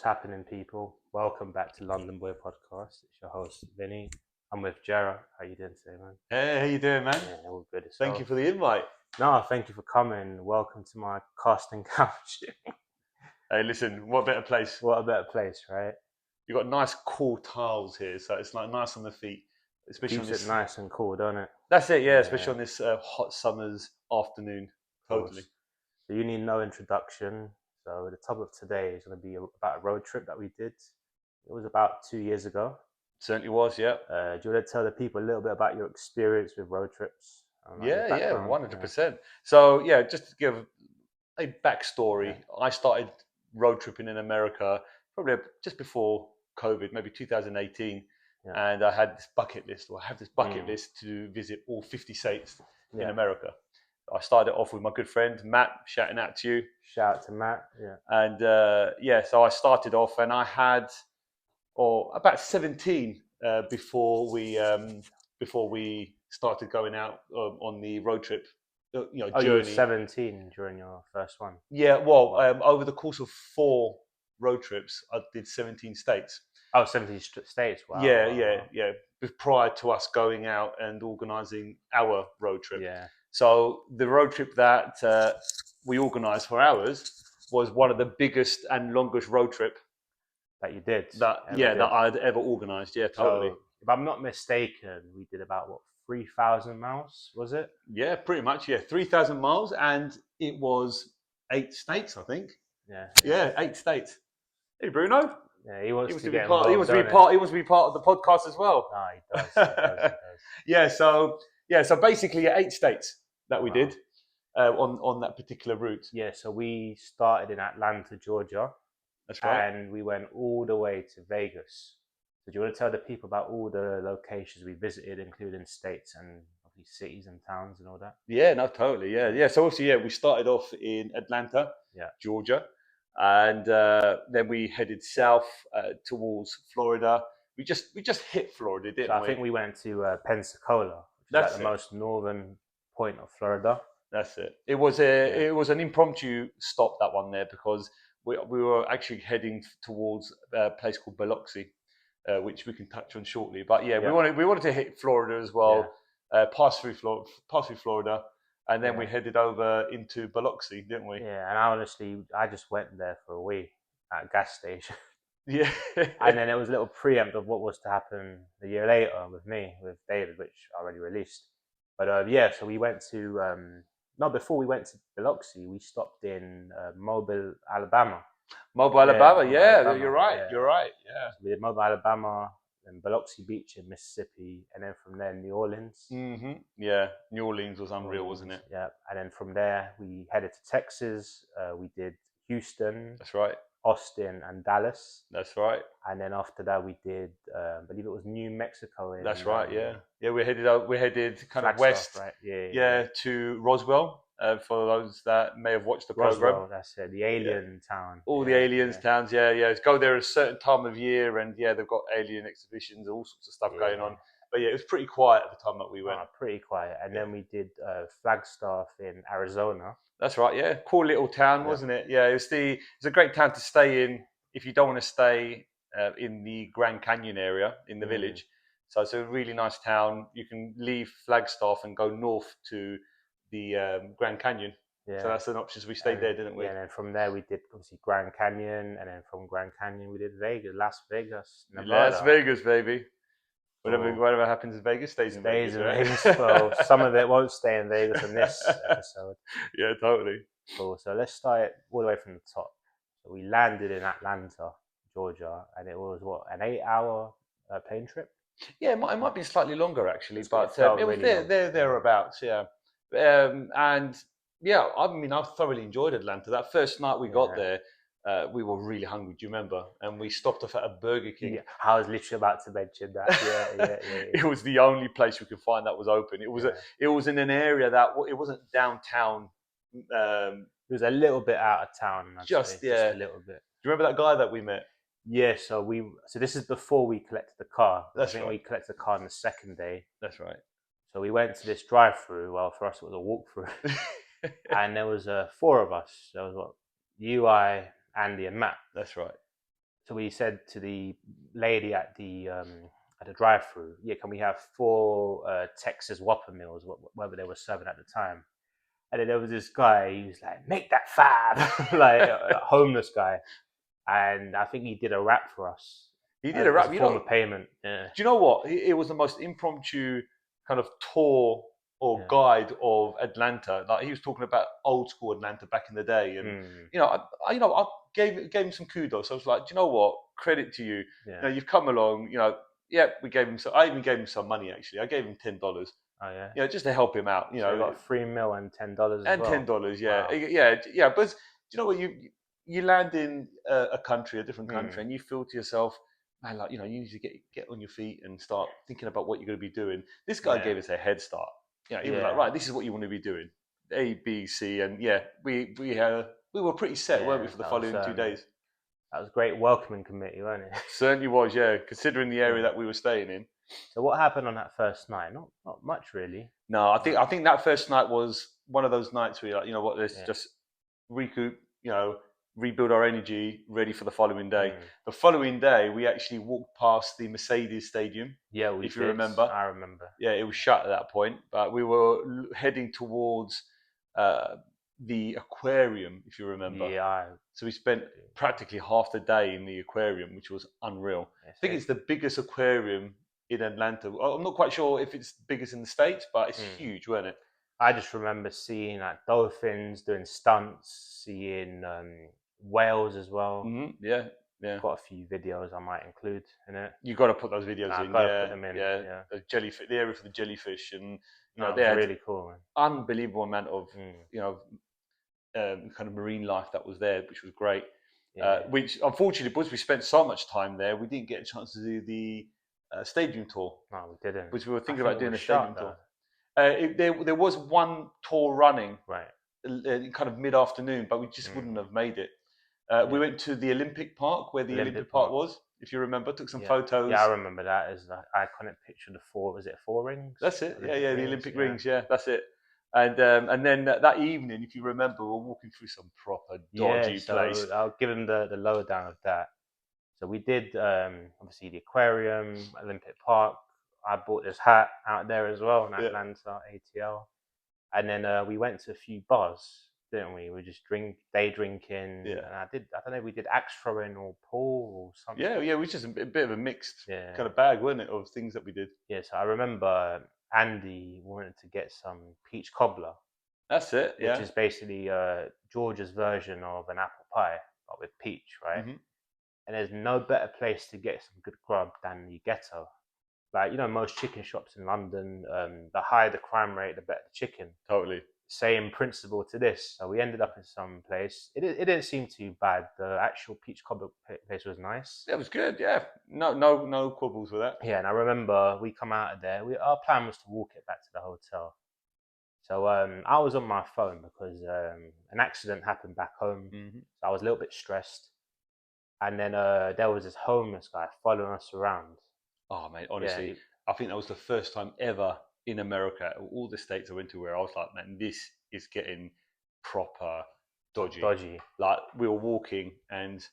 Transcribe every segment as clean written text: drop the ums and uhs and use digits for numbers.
happening, people? Welcome back to London Boy Podcast. It's your host, Vinny. I'm with Jera. How you doing today, man? Hey, how you doing, man? Yeah, all good. Thank you for the invite. No, thank you for coming. Welcome to my casting couch. Hey, listen, what better place? What a better place, right? You've got nice, cool tiles here, so it's like nice on the feet, especially Keeps on this. it nice and cool, don't it? That's it, yeah. Yeah. Especially on this hot summer's afternoon. Of course. Totally. So you need no introduction. So the topic of today is going to be about a road trip that we did. It was about 2 years ago. Certainly was, yeah. Do you want to tell the people a little bit about your experience with road trips? Yeah, 100%. So, yeah, just to give a backstory, I started road tripping in America probably just before COVID, maybe 2018. Yeah. And I had this bucket list, or I have this bucket list to visit all 50 states in America. I started off with my good friend, Matt, shouting out to you. Shout out to Matt, yeah. And so I started off and I had about 17 before we started going out on the road trip. Oh, journey. you were 17 during your first one? Yeah, well, over the course of 4 road trips, I did 17 states. Oh, 17 states, wow. Yeah. Prior to us going out and organising our road trip. Yeah. So the road trip that we organised for ours was one of the biggest and longest road trip that you did. That I'd ever organised. Yeah, totally. So, if I'm not mistaken, we did about 3,000 miles, was it? Yeah, pretty much. Yeah, 3,000 miles, and it was 8 states, I think. Yeah, 8 states. Hey, Bruno. Yeah, he wants to be part. He wants to be part. He wants to be part of the podcast as well. No, he does. He does. So basically, 8 states that we did on that particular route. Yeah, so we started in Atlanta, Georgia. That's right. And we went all the way to Vegas. So do you want to tell the people about all the locations we visited, including states and obviously cities and towns and all that? Yeah, no, totally. Yeah. So obviously, we started off in Atlanta, Georgia, and then we headed south towards Florida. We just hit Florida, didn't we? I think we went to Pensacola, which is the most northern point of Florida. That's it. It was an impromptu stop, that one there, because we were actually heading towards a place called Biloxi, which we can touch on shortly. But we wanted to hit Florida as well, pass through Florida, and then we headed over into Biloxi, didn't we? Yeah, and honestly, I just went there for a wee at a gas station. Yeah. And then it was a little preempt of what was to happen a year later with David, which I already released. But so we went to... before we went to Biloxi, we stopped in Mobile, Alabama. Alabama, you're right. Yeah. You're right. Yeah. So we did Mobile, Alabama, then Biloxi Beach in Mississippi, and then from there New Orleans. Mm-hmm. Yeah, New Orleans was unreal, wasn't it? Yeah, and then from there we headed to Texas. We did Houston. That's right. Austin and Dallas. That's right. And then after that we did, I believe it was New Mexico. That's right. Yeah. We headed kind of west. Right. Yeah, to Roswell. For those that may have watched the program, that's it. The alien town. All the aliens towns. Yeah. Go there at a certain time of year, and they've got alien exhibitions, all sorts of stuff going on. But it was pretty quiet at the time that we went. Pretty quiet. And then we did Flagstaff in Arizona. That's right. Yeah, cool little town, wasn't it? Yeah, it's a great town to stay in if you don't want to stay in the Grand Canyon area in the village. So it's a really nice town. You can leave Flagstaff and go north to the Grand Canyon. Yeah. So that's an option. So we stayed there, didn't we? Yeah, and then from there we did obviously Grand Canyon, and then from Grand Canyon we did Las Vegas, Nevada. Las Vegas, baby. Whatever happens in Vegas stays in Vegas. Right? Well, some of it won't stay in Vegas in this episode. Yeah, totally. Cool. So let's start all the way from the top. So we landed in Atlanta, Georgia, and it was an 8-hour plane trip. Yeah, it might be slightly longer actually, but it was thereabouts. Yeah, and yeah, I mean, I thoroughly enjoyed Atlanta. That first night we got there. We were really hungry. Do you remember? And we stopped off at a Burger King. Yeah, I was literally about to mention that. Yeah. It was the only place we could find that was open. It was in an area that it wasn't downtown. It was a little bit out of town. Just a little bit. Do you remember that guy that we met? Yeah. So this is before we collected the car. That's I think right. we collected the car on the second day. That's right. So we went to this drive-through. Well, for us it was a walk-through, and there was 4 of us. There was you, I, Andy and Matt. That's right. So we said to the lady at the drive-through, yeah, can we have 4 Texas Whopper meals, whatever they were serving at the time? And then there was this guy. He was like, "Make that 5," like a homeless guy. And I think he did a rap for us He did a as rap. a You form know, of payment. Yeah, do you know what? It was the most impromptu kind of tour or yeah. guide of Atlanta. Like he was talking about old school Atlanta back in the day, and Mm, I gave him some kudos. I was like, do you know what? Credit to you. yeah. You've come along. Yeah, we gave him some. I even gave him some money actually. I gave him $10. Oh yeah. Just to help him out. So I got 3 mil and $10 as And well. $10. Yeah, Wow. yeah. But do you know what? You land in a country, a different country, Mm, and you feel to yourself, man, like you need to get on your feet and start thinking about what you're going to be doing. This guy yeah. gave us a head start. He was like, Yeah. right, this is what you want to be doing, A, B, C, and yeah, we were pretty set, weren't we, Yeah. for the following 2 days? That was great welcoming committee, wasn't it? Certainly was, yeah. Considering the area Yeah. that we were staying in. So what happened on that first night? Not much really. No, I think that first night was one of those nights where you're like, you know what, let's Yeah. just recoup, rebuild our energy, ready for the following day. Mm. The following day, we actually walked past the Mercedes Stadium. Yeah, we if you did. remember. I remember. Yeah, it was shut at that point, but we were heading towards the aquarium, if you remember. Yeah. So we spent practically half the day in the aquarium, which was unreal. I think it's the biggest aquarium in Atlanta. I'm not quite sure if it's biggest in the States, but it's huge, wasn't it? I just remember seeing like dolphins doing stunts, seeing whales as well. Mm-hmm. Yeah. Got a few videos I might include in it. You got to put those videos in. Got to put them in. Yeah. The jellyfish, the area for the jellyfish, and That they was had really cool, man. unbelievable amount of kind of marine life that was there, which was great. Yeah. Which unfortunately, because we spent so much time there, we didn't get a chance to do the stadium tour. No, we didn't. Which we were thinking about doing a shot, stadium tour. There was one tour running, right, kind of mid-afternoon, but we just wouldn't have made it. We went to the Olympic Park, where the Olympic Park was, if you remember. Took some photos. Yeah, I remember that. As the iconic picture of the 4. Was it 4 rings? That's it. The Olympic rings. Yeah, that's it. And then that evening, if you remember, we were walking through some proper dodgy place. I'll give him the lowdown of that. So we did obviously the aquarium, Olympic Park. I bought this hat out there as well in Atlanta, ATL. And then we went to a few bars, didn't we? We just day drinking. Yeah. And I don't know if we did axe throwing or pool or something. Yeah, which is a bit of a mixed kind of bag, wasn't it, of things that we did. Yeah, so I remember Andy wanted to get some peach cobbler. That's it, yeah. Which is basically Georgia's version of an apple pie, but with peach, right? Mm-hmm. And there's no better place to get some good grub than the ghetto. Like, most chicken shops in London, the higher the crime rate, the better the chicken. Totally. Same principle to this. So we ended up in some place. It didn't seem too bad. The actual peach cobbler place was nice. It was good, yeah. No quibbles with that. Yeah, and I remember we come out of there. Our plan was to walk it back to the hotel. So I was on my phone because an accident happened back home. Mm-hmm. So I was a little bit stressed. And then there was this homeless guy following us around. Oh, mate, honestly, I think that was the first time ever in America, all the states I went to, where I was like, man, this is getting proper dodgy. Like, we were walking, and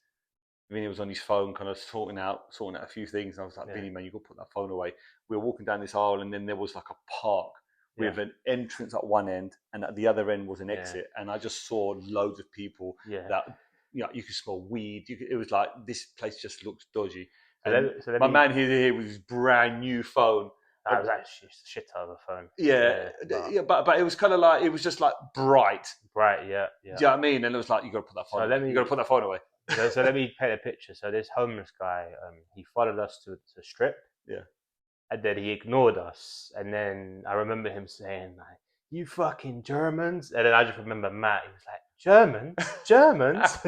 Vinny was on his phone, kind of sorting out a few things. And I was like, Vinny, man, you got to put that phone away. We were walking down this aisle, and then there was like a park with an entrance at one end, and at the other end was an exit. And I just saw loads of people that, you could smell weed. It was like, this place just looks dodgy. So my man here with his brand new phone. That was actually a shit out of a phone. But it was kind of like, it was just like bright. Bright, yeah. Do you know what I mean? And it was like, you got to put that phone away. You got to put that phone away. So let me paint a picture. So this homeless guy, he followed us to strip. Yeah. And then he ignored us. And then I remember him saying, like, you fucking Germans. And then I just remember Matt, he was like, Germans?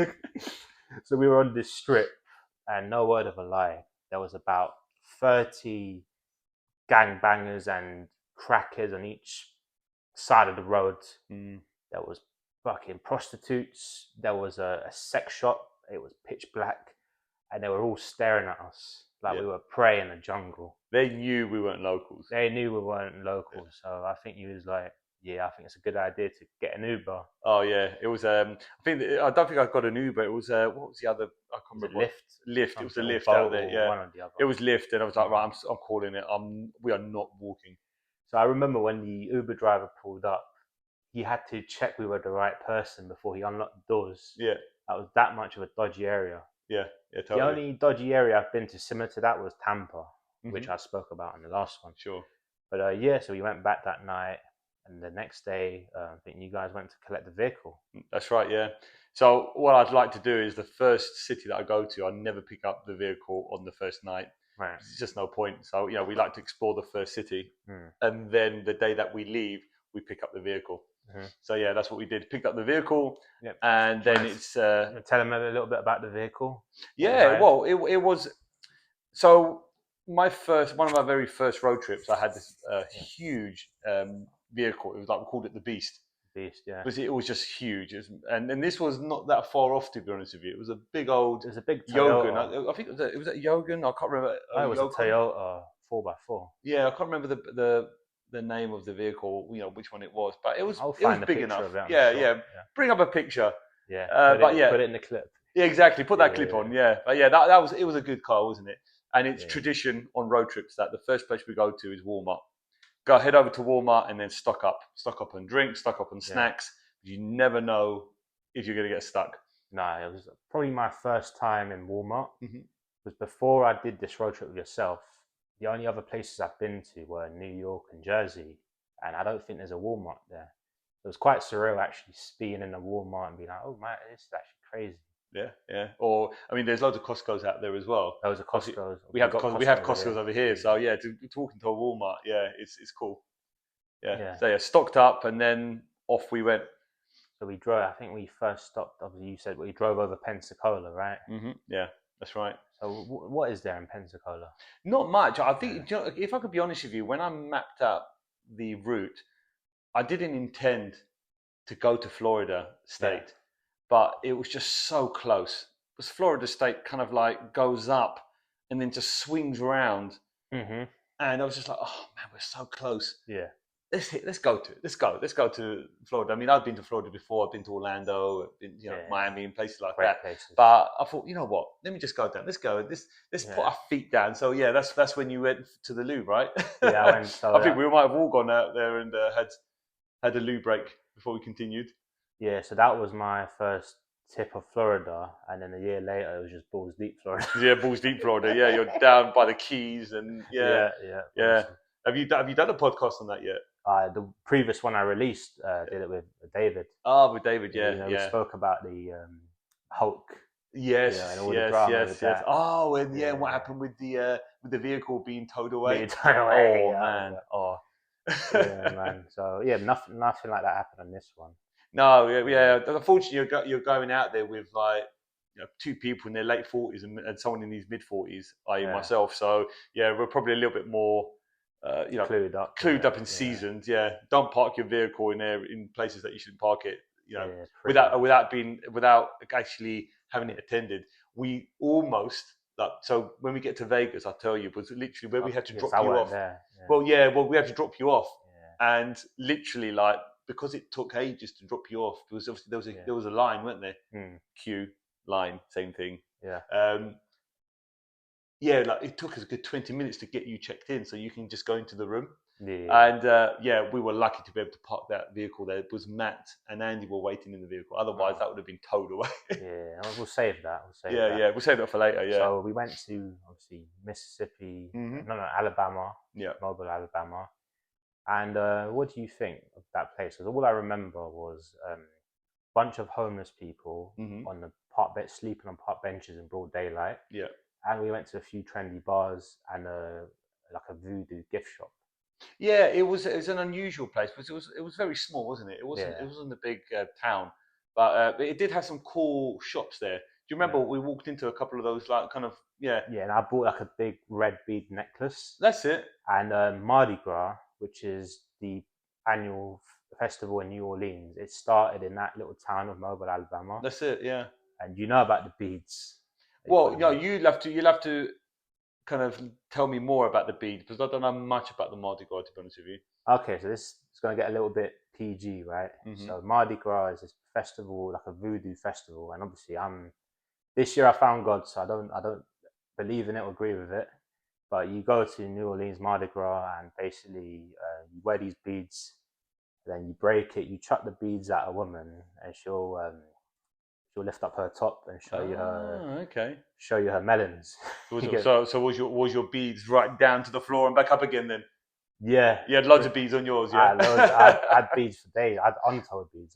So we were on this strip, and no word of a lie, there was about 30 gangbangers and crackers on each side of the road. There was fucking prostitutes. There was a sex shop. It was pitch black, and they were all staring at us like we were prey in the jungle. They knew we weren't locals. They knew we weren't locals, so I think he was like, yeah, I think it's a good idea to get an Uber. Oh yeah, it was. I don't think I got an Uber. It was what was the other? I can't Was it remember. What, Lyft? Lyft. It was a Something, or Lyft out Bolt, there. or Yeah, one or the other. it was Lyft, and I was like, Mm. right, I'm calling it. We are not walking. So I remember when the Uber driver pulled up, he had to check we were the right person before he unlocked the doors. Yeah, That was that much of a dodgy area. yeah, The totally. only dodgy area I've been to similar to that was Tampa, which Mhm. I spoke about in the last one. Sure. But yeah, so we went back that night, and the next day, I think you guys went to collect the vehicle. That's right. Yeah. So what I'd like to do is the first city that I go to, I never pick up the vehicle on the first night. Right. It's just no point. So we like to explore the first city, Mm. and then the day that we leave, we pick up the vehicle. Mhm. So yeah, that's what we did. Picked up the vehicle, Yep. and then Nice. it's Tell them a little bit about the vehicle. yeah. Well, it was so one of my very first road trips. I had this huge vehicle. It was like we called it the Beast. Beast, yeah. It was just huge, and this was not that far off, to be honest with you. It was a big old It was a big Yogan. Toyota. I think it was a Yogan. I can't remember. It was a Yukon? Toyota 4x4. Yeah, I can't remember the name of the vehicle. Which one it was, but it was I'll it was find a big picture enough. of it, I'm Yeah, sure. yeah. Bring up a picture. Yeah. But yeah, put it in the clip. Yeah, exactly. Put that clip Yeah. on. Yeah, but yeah, that was it was a good car, wasn't it? And it's Yeah. tradition on road trips that the first place we go to is Walmart. Go head over to Walmart and then stock up on drinks, stock up on snacks. You never know if you're going to get stuck. No, it was probably my first time in Walmart. Mhm. Because before I did this road trip with yourself, the only other places I've been to were New York and Jersey, and I don't think there's a Walmart there. It was quite surreal actually being in a Walmart and being like, oh man, this is actually crazy. Yeah, yeah. Or I mean, there's loads of Costco's out there as well. There was a Costco's. We have Costco's over here, so yeah, to walk into a Walmart, yeah, it's cool. Yeah. So yeah, stocked up, and then off we went. So we drove. I think we first stopped. Obviously, you said we drove over Pensacola, right? Mm-hmm. Yeah, that's right. So what is there in Pensacola? Not much. I think if I could be honest with you, when I mapped out the route, I didn't intend to go to Florida State, but it was just so close. Because Florida State kind of like goes up and then just swings around, and I was just like, oh man, we're so close. Yeah. Let's go to it. Let's go to Florida. I mean, I've been to Florida before. I've been to Orlando, I've been Miami and places like that. Places. But I thought, you know what? Let me just go down. Let's go. Let's put our feet down. So yeah, that's when you went to the loo, right? Yeah, I went. So, I think we might have all gone out there and had a loo break before we continued. Yeah, so that was my first tip of Florida, and then a year later it was just balls deep Florida. Yeah, balls deep Florida. Yeah, you're down by the Keys, and yeah. Awesome. Have you done a podcast on that yet? The previous one I released did it with David. Oh, with David, yeah. We spoke about the Hulk. Yes, and all the drama with that. Oh, and what happened with the vehicle being towed away? Oh man. Oh, yeah, man. So yeah, nothing like that happened on this one. No, yeah. Unfortunately, you're going out there with like two people in their late 40s and someone in his mid 40s, i.e. myself. So yeah, we're probably a little bit more. Clued up and seasoned. Yeah, don't park your vehicle in places that you shouldn't park it. Without actually having it attended. We almost so when we get to Vegas, I'll tell you, was literally where we had to drop you off. Well, we had to drop you off, and literally because it took ages to drop you off. There was obviously there was a line, weren't there? Queue line, same thing. Yeah, it took us a good 20 minutes to get you checked in, so you can just go into the room. And we were lucky to be able to park that vehicle there. It was Matt and Andy were waiting in the vehicle. Otherwise, that would have been towed away. We'll save that. We'll save that for later. Yeah. So we went to obviously Mississippi, Alabama. Yeah, Mobile, Alabama. And what do you think of that place? Because all I remember was a bunch of homeless people on the park bench, sleeping on park benches in broad daylight. Yeah. And we went to a few trendy bars and a voodoo gift shop. Yeah, it was an unusual place because it was very small, wasn't it? It wasn't a big town, but it did have some cool shops there. Do you remember we walked into a couple of those Yeah, and I bought a big red bead necklace. That's it. And Mardi Gras, which is the annual festival in New Orleans, it started in that little town of Mobile, Alabama. That's it. Yeah. And you know about the beads. Well, you'll have to kind of tell me more about the bead because I don't know much about the Mardi Gras, to be honest with you. Okay, so this it's going to get a little bit PG, right? So Mardi Gras is this festival, like a voodoo festival, and obviously this year I found God, so I don't believe in it or agree with it. But you go to New Orleans Mardi Gras, and basically you wear these beads, then you break it, you chuck the beads at a woman, and she'll lift up her top and show you her melons. So was your beads right down to the floor and back up again then? Yeah, you had loads of beads on yours. Yeah, I had beads for days. I had untold beads.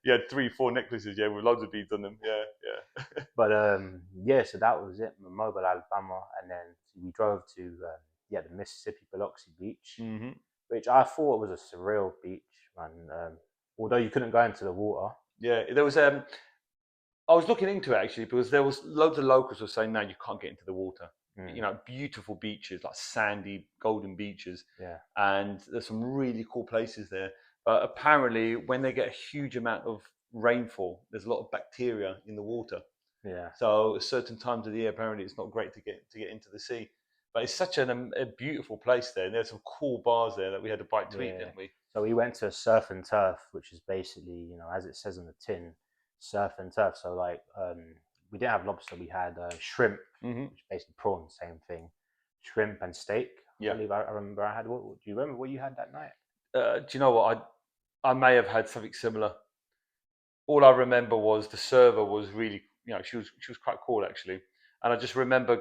You had 3-4 necklaces, with loads of beads on them. Yeah. But so that was it, Mobile, Alabama, and then we drove to the Mississippi Biloxi Beach, which I thought was a surreal beach, man. Although you couldn't go into the water. Yeah, there was. I was looking into it actually because there was loads of locals were saying, no, you can't get into the water. Beautiful beaches, like sandy, golden beaches. Yeah. And there's some really cool places there. But apparently, when they get a huge amount of rainfall, there's a lot of bacteria in the water. Yeah. So at certain times of the year, apparently, it's not great to get into the sea. But it's such a beautiful place there. And there's some cool bars there that we had to bite to eat, didn't we? So we went to Surf and Turf, which is basically, as it says on the tin, surf and turf. So like, we didn't have lobster. We had shrimp, which is basically prawns, same thing. Shrimp and steak. Yeah. I remember I had. Do you remember what you had that night? Do you know what? I may have had something similar. All I remember was the server was really, she was quite cool actually, and I just remember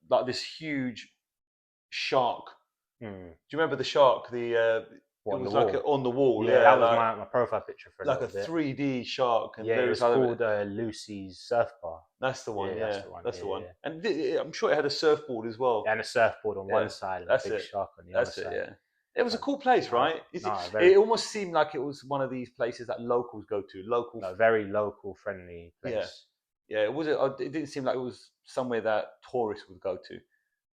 like this huge shark. Do you remember the shark? It was like on the wall. Yeah, that was my profile picture for like a 3D shark. And it was called Lucy's Surf Bar. That's the one. Yeah, that's the one. And I'm sure it had a surfboard as well. And a surfboard on one side, and a big shark on the other side. Yeah. It was a cool place, right? It almost seemed like it was one of these places that locals go to. Very local friendly place. Yeah. It didn't seem like it was somewhere that tourists would go to,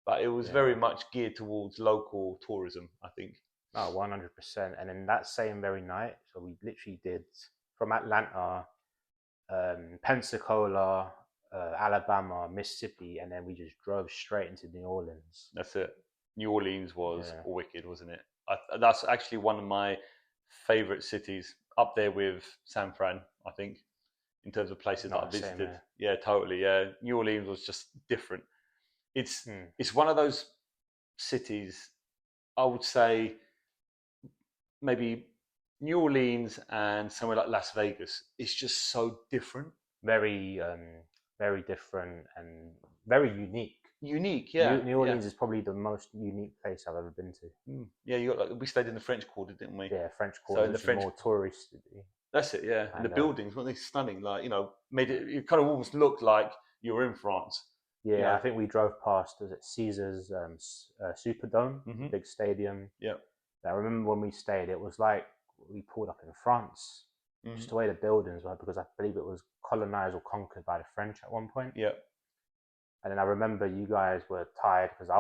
but it was very much geared towards local tourism, I think. Oh, 100%. And then that same very night, so we literally did from Atlanta, Pensacola, Alabama, Mississippi, and then we just drove straight into New Orleans. That's it. New Orleans was wicked, wasn't it? That's actually one of my favorite cities, up there with San Fran, I think, in terms of places that I visited. Same, yeah, totally. Yeah, New Orleans was just different. It's one of those cities, I would say, maybe New Orleans and somewhere like Las Vegas. It's just so different. Very different and very unique. Unique, yeah. New Orleans is probably the most unique place I've ever been to. Yeah, we stayed in the French Quarter, didn't we? Yeah, French Quarter. So in the French, more touristy. That's it, yeah. And the buildings, weren't they stunning? Like, made it kind of almost looked like you were in France. Yeah, I think we drove past, was it Caesars Superdome, big stadium. Yeah. I remember when we stayed, it was like we pulled up in France, just the way the buildings were, because I believe it was colonized or conquered by the French at one point. Yeah. And then I remember you guys were tired because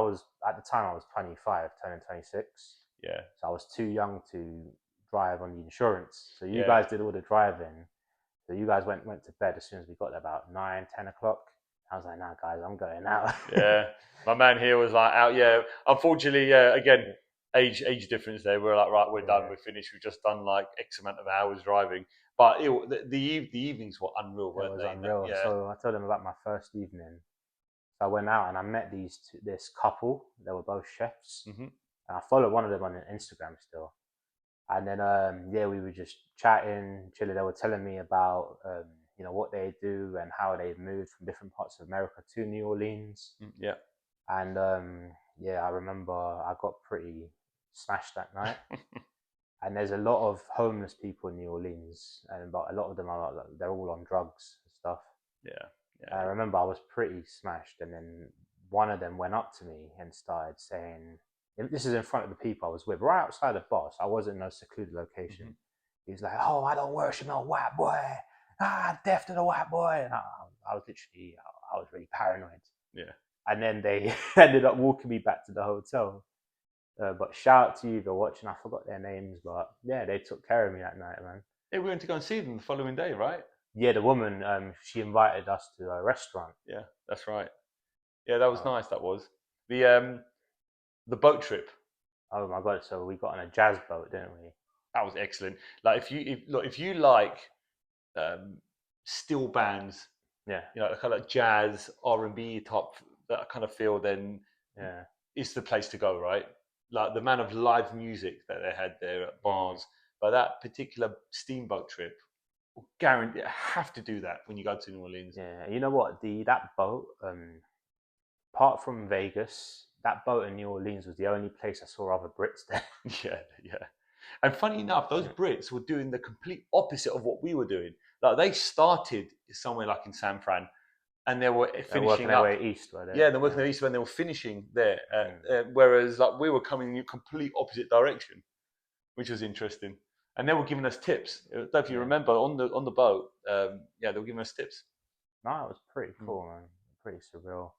at the time I was 25, turning 26. Yeah. So I was too young to drive on the insurance. So you guys did all the driving. So you guys went to bed as soon as we got there, about 9, 10 o'clock. I was like, nah, guys, I'm going out. Yeah. My man here was like, out. Yeah. Unfortunately, again, age difference there. We're like, right, we're done. We're finished. We've just done like X amount of hours driving. But the evenings were unreal, weren't they? Unreal. Yeah. So I told them about my first evening. So I went out and I met this couple. They were both chefs. And I followed one of them on Instagram still. And then, we were just chatting, chilling. They were telling me about, what they do and how they moved from different parts of America to New Orleans. Yeah. And, I remember I got pretty smashed that night. And there's a lot of homeless people in New Orleans, but a lot of them they're all on drugs and stuff. Yeah. I remember I was pretty smashed, and then one of them went up to me and started saying, this is in front of the people I was with, right outside the bar, so I wasn't in a secluded location. He was like, oh, I don't worship no white boy. Death to the white boy. And I was really paranoid. Yeah. And then they ended up walking me back to the hotel. But shout out to you if you're watching. I forgot their names, but yeah, they took care of me that night, man. Yeah, we went to go and see them the following day, right? Yeah, the woman, she invited us to a restaurant. Yeah, that's right. Yeah, that was nice. That was the boat trip. Oh my god! So we got on a jazz boat, didn't we? That was excellent. Like if you like still bands, Yeah, you know, kind of jazz, R&B top, that kind of feel, then yeah. it's the place to go, right? Like the amount of live music that they had there at bars. But that particular steamboat trip, guarantee, have to do that when you go to New Orleans. Yeah, you know what? That boat, apart from Vegas, that boat in New Orleans was the only place I saw other Brits there. Yeah, yeah. And funny enough, those Brits were doing the complete opposite of what we were doing. Like they started somewhere like in San Fran, and they were They're finishing working their up. way east, were they? Yeah, they're working their east when they were finishing there. Whereas like we were coming in a complete opposite direction, which was interesting. And they were giving us tips. I don't know if you remember on the boat. Yeah, they were giving us tips. No, it was pretty cool, man. Pretty surreal.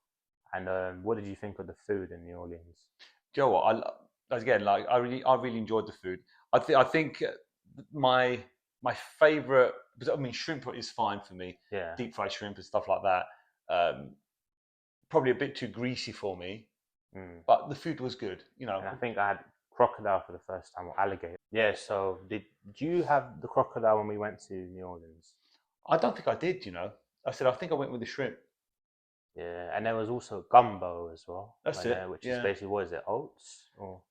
And what did you think of the food in New Orleans? Do you know what? Again, like I really enjoyed the food. I think my favorite. I mean, shrimp is fine for me. Yeah. Deep fried shrimp and stuff like that. Probably a bit too greasy for me, but the food was good. You know, And I think I had crocodile for the first time, or alligator. Yeah. So did you have the crocodile when we went to New Orleans? I don't think I did. You know, I think I went with the shrimp. Yeah, and there was also gumbo as well. That's it. Which is basically, what is it, oats? Or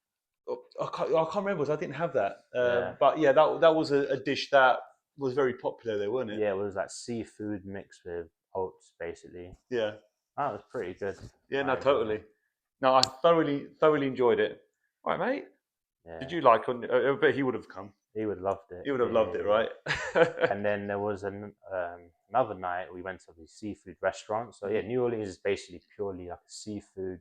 I can't remember because I didn't have that. Yeah. But yeah, that was a dish that was very popular there, wasn't it? yeah, it was like seafood mixed with oats, basically. Yeah. That was pretty good. Yeah, I no, enjoyed totally. it. No, I thoroughly enjoyed it. All right, mate. Yeah. Did you like? I bet he would have come. He would have loved it. He would have loved it, right? And then there was another night we went to the seafood restaurant. So yeah, New Orleans is basically purely like a seafood,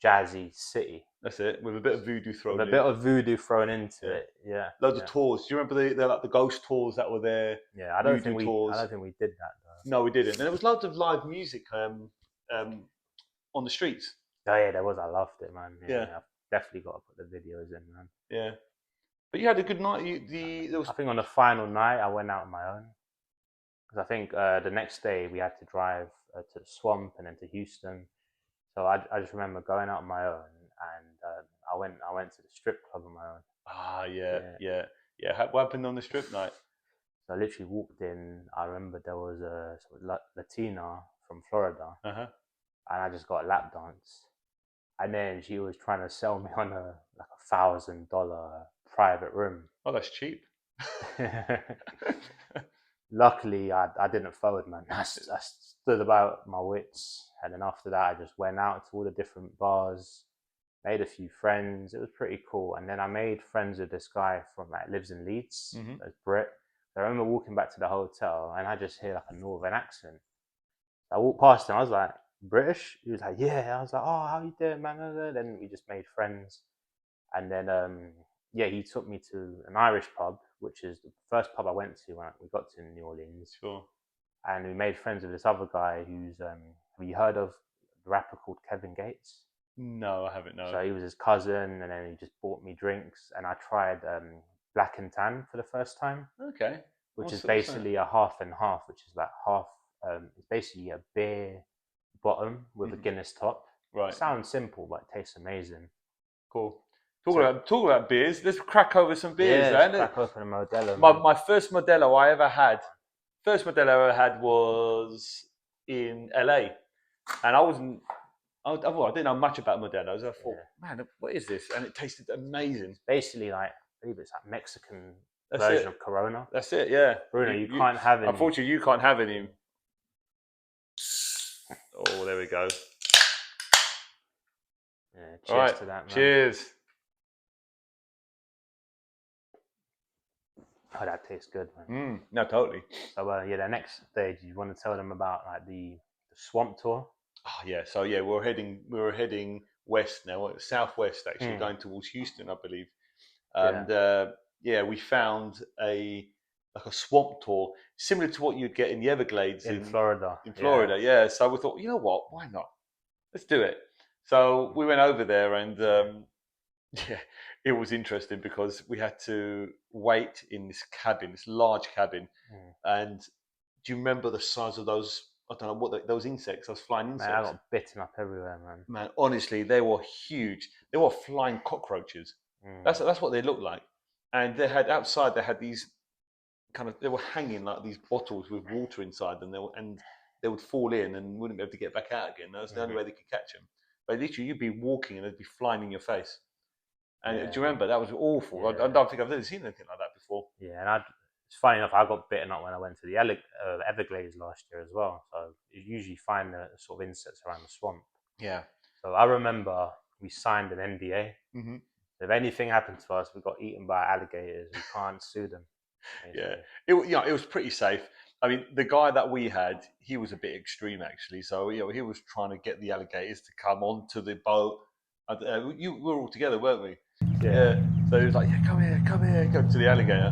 jazzy city. That's it, with a bit of voodoo thrown With in. a bit of voodoo thrown into it. Yeah. Loads of tours. Do you remember the like the ghost tours that were there? Yeah, I don't think we did that though. No, we didn't. And there was loads of live music on the streets. Oh yeah, there was. I loved it, man. Yeah. I've definitely got to put the videos in, man. Yeah. But you had a good night. I think on the final night I went out on my own, because I think the next day we had to drive to the swamp and then to Houston. So I just remember going out on my own, and I went to the strip club on my own. Ah, yeah. What happened on the strip night? So I literally walked in. I remember there was a Latina from Florida, and I just got a lap dance. And then she was trying to sell me on a $1,000 private room. Oh, that's cheap. Luckily, I didn't fold, man. I stood about my wits, and then after that, I just went out to all the different bars, made a few friends. It was pretty cool. And then I made friends with this guy from lives in Leeds, as Brit. I remember walking back to the hotel, and I just hear like a northern accent. I walked past him. I was like, British? He was like, yeah. I was like, oh, how you doing, man? Then we just made friends. And then, he took me to an Irish pub, which is the first pub I went to when we got to New Orleans. Sure. And we made friends with this other guy who's, have you heard of the rapper called Kevin Gates? No, I haven't, no. So he was his cousin, and then he just bought me drinks, and I tried Black and Tan for the first time. Okay. Which is basically a half and half, which is like half, it's basically a beer bottom with a Guinness top. Right. It sounds simple, but it tastes amazing. Cool. Talk about beers. Let's crack over some beers. Yeah, let's crack open a Modelo. My first Modelo I ever had was in LA, and I didn't know much about Modelos. I thought, man, what is this? And it tasted amazing. Basically, I believe it's like Mexican version of Corona. That's it, yeah. Bruno, you can't have any. Unfortunately, you can't have any. Oh, there we go. Yeah, cheers to that, man. Cheers. Oh, that tastes good, man. No, totally. So, the next stage, you want to tell them about the swamp tour? Oh, yeah. So, we were heading west now, southwest actually, going towards Houston, I believe. And we found a swamp tour similar to what you'd get in the Everglades in Florida. In Florida, yeah. So we thought, you know what? Why not? Let's do it. So we went over there, and it was interesting because we had to wait in this large cabin. And do you remember the size of those? I don't know what those insects, those flying insects. Man, I got bitten up everywhere, man. Man, honestly, they were huge. They were flying cockroaches. That's what they looked like. And they had outside. They had these they were hanging like these bottles with water inside them. They would fall in and wouldn't be able to get back out again. That was the only way they could catch them. But literally, you'd be walking and they'd be flying in your face. And do you remember that was awful? Yeah. I don't think I've ever seen anything like that before. Yeah, and it's funny enough. I got bitten up when I went to the Everglades last year as well. So you usually find the sort of insects around the swamp. Yeah. So I remember we signed an NDA. Mm-hmm. If anything happened to us, we got eaten by alligators. We can't sue them. Basically. Yeah, it was pretty safe. I mean, the guy that we had, he was a bit extreme actually. So he was trying to get the alligators to come onto the boat. We were all together, weren't we? Yeah. So he was like, "Yeah, come here, go to the alligator,"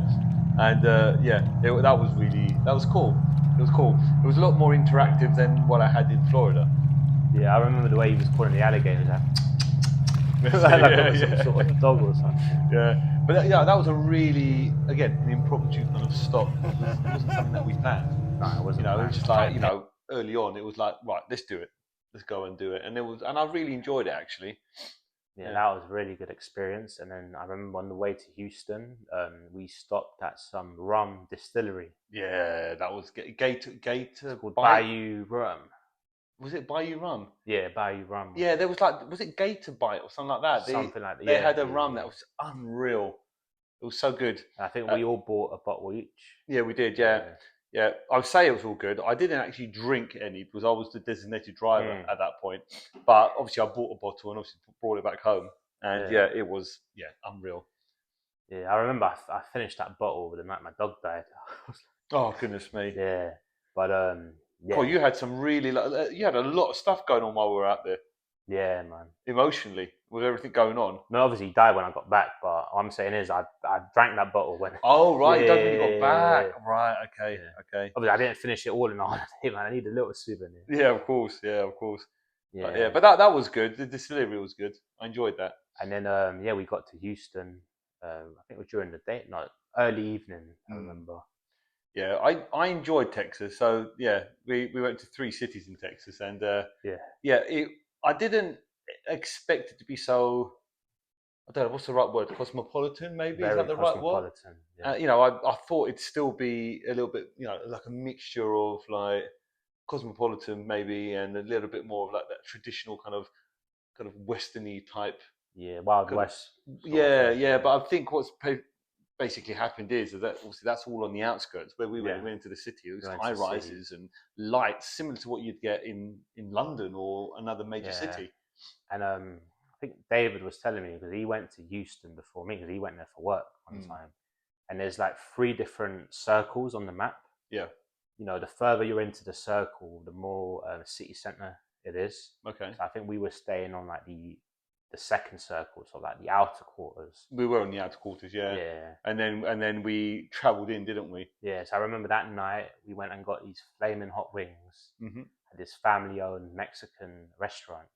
and that was cool. It was cool. It was a lot more interactive than what I had in Florida. Yeah, I remember the way he was calling the alligators. Some sort of dog or something. Yeah, but that was a really, again, an impromptu kind of stop. It wasn't something that we planned. No, it wasn't. It was just like, early on, it was like, right, let's do it. Let's go and do it. And I really enjoyed it actually. Yeah, that was a really good experience. And then I remember on the way to Houston, we stopped at some rum distillery. Yeah, that was Gator called Bayou Rum. Was it Bayou Rum? Yeah, Bayou Rum. Yeah, there was was it Gator Bite or something like that? Something like that. They had a rum that was unreal. It was so good. I think we all bought a bottle each. Yeah, we did. Yeah. I would say it was all good. I didn't actually drink any because I was the designated driver at that point. But obviously, I bought a bottle and obviously brought it back home. And it was unreal. Yeah, I remember I finished that bottle the night my dog died. Oh goodness me. Yeah, but yeah. Well, you had you had a lot of stuff going on while we were out there. Yeah, man. Emotionally, with everything going on. I mean, obviously, he died when I got back, but what I'm saying is, I drank that bottle when. Oh right, you when you got back. Right, okay. Obviously, I didn't finish it all in a holiday, man. I need a little souvenir. Yeah, of course. Yeah, but that was good. The distillery was good. I enjoyed that. And then we got to Houston. I think it was during the day, no, early evening. I remember. Yeah, I enjoyed Texas. So yeah, we went to 3 cities in Texas, and I didn't expect it to be so. I don't know what's the right word. Cosmopolitan, maybe. Is that the right word? Yeah. I thought it'd still be a little bit, like a mixture of like cosmopolitan, maybe, and a little bit more of like that traditional kind of westerny type. Yeah, Wild West. Yeah. But I think what's basically happened is that obviously that's all on the outskirts. Where we went into the city, it was high rises and lights, similar to what you'd get in London or another major city. And I think David was telling me, because he went to Houston before me, because he went there for work one time. And there's like 3 different circles on the map. Yeah. The further you're into the circle, the more city center it is. Okay. So I think we were staying on like the second circle, so like the outer quarters. We were on the outer quarters, yeah. And then we travelled in, didn't we? Yeah. So I remember that night we went and got these flaming hot wings at this family-owned Mexican restaurant.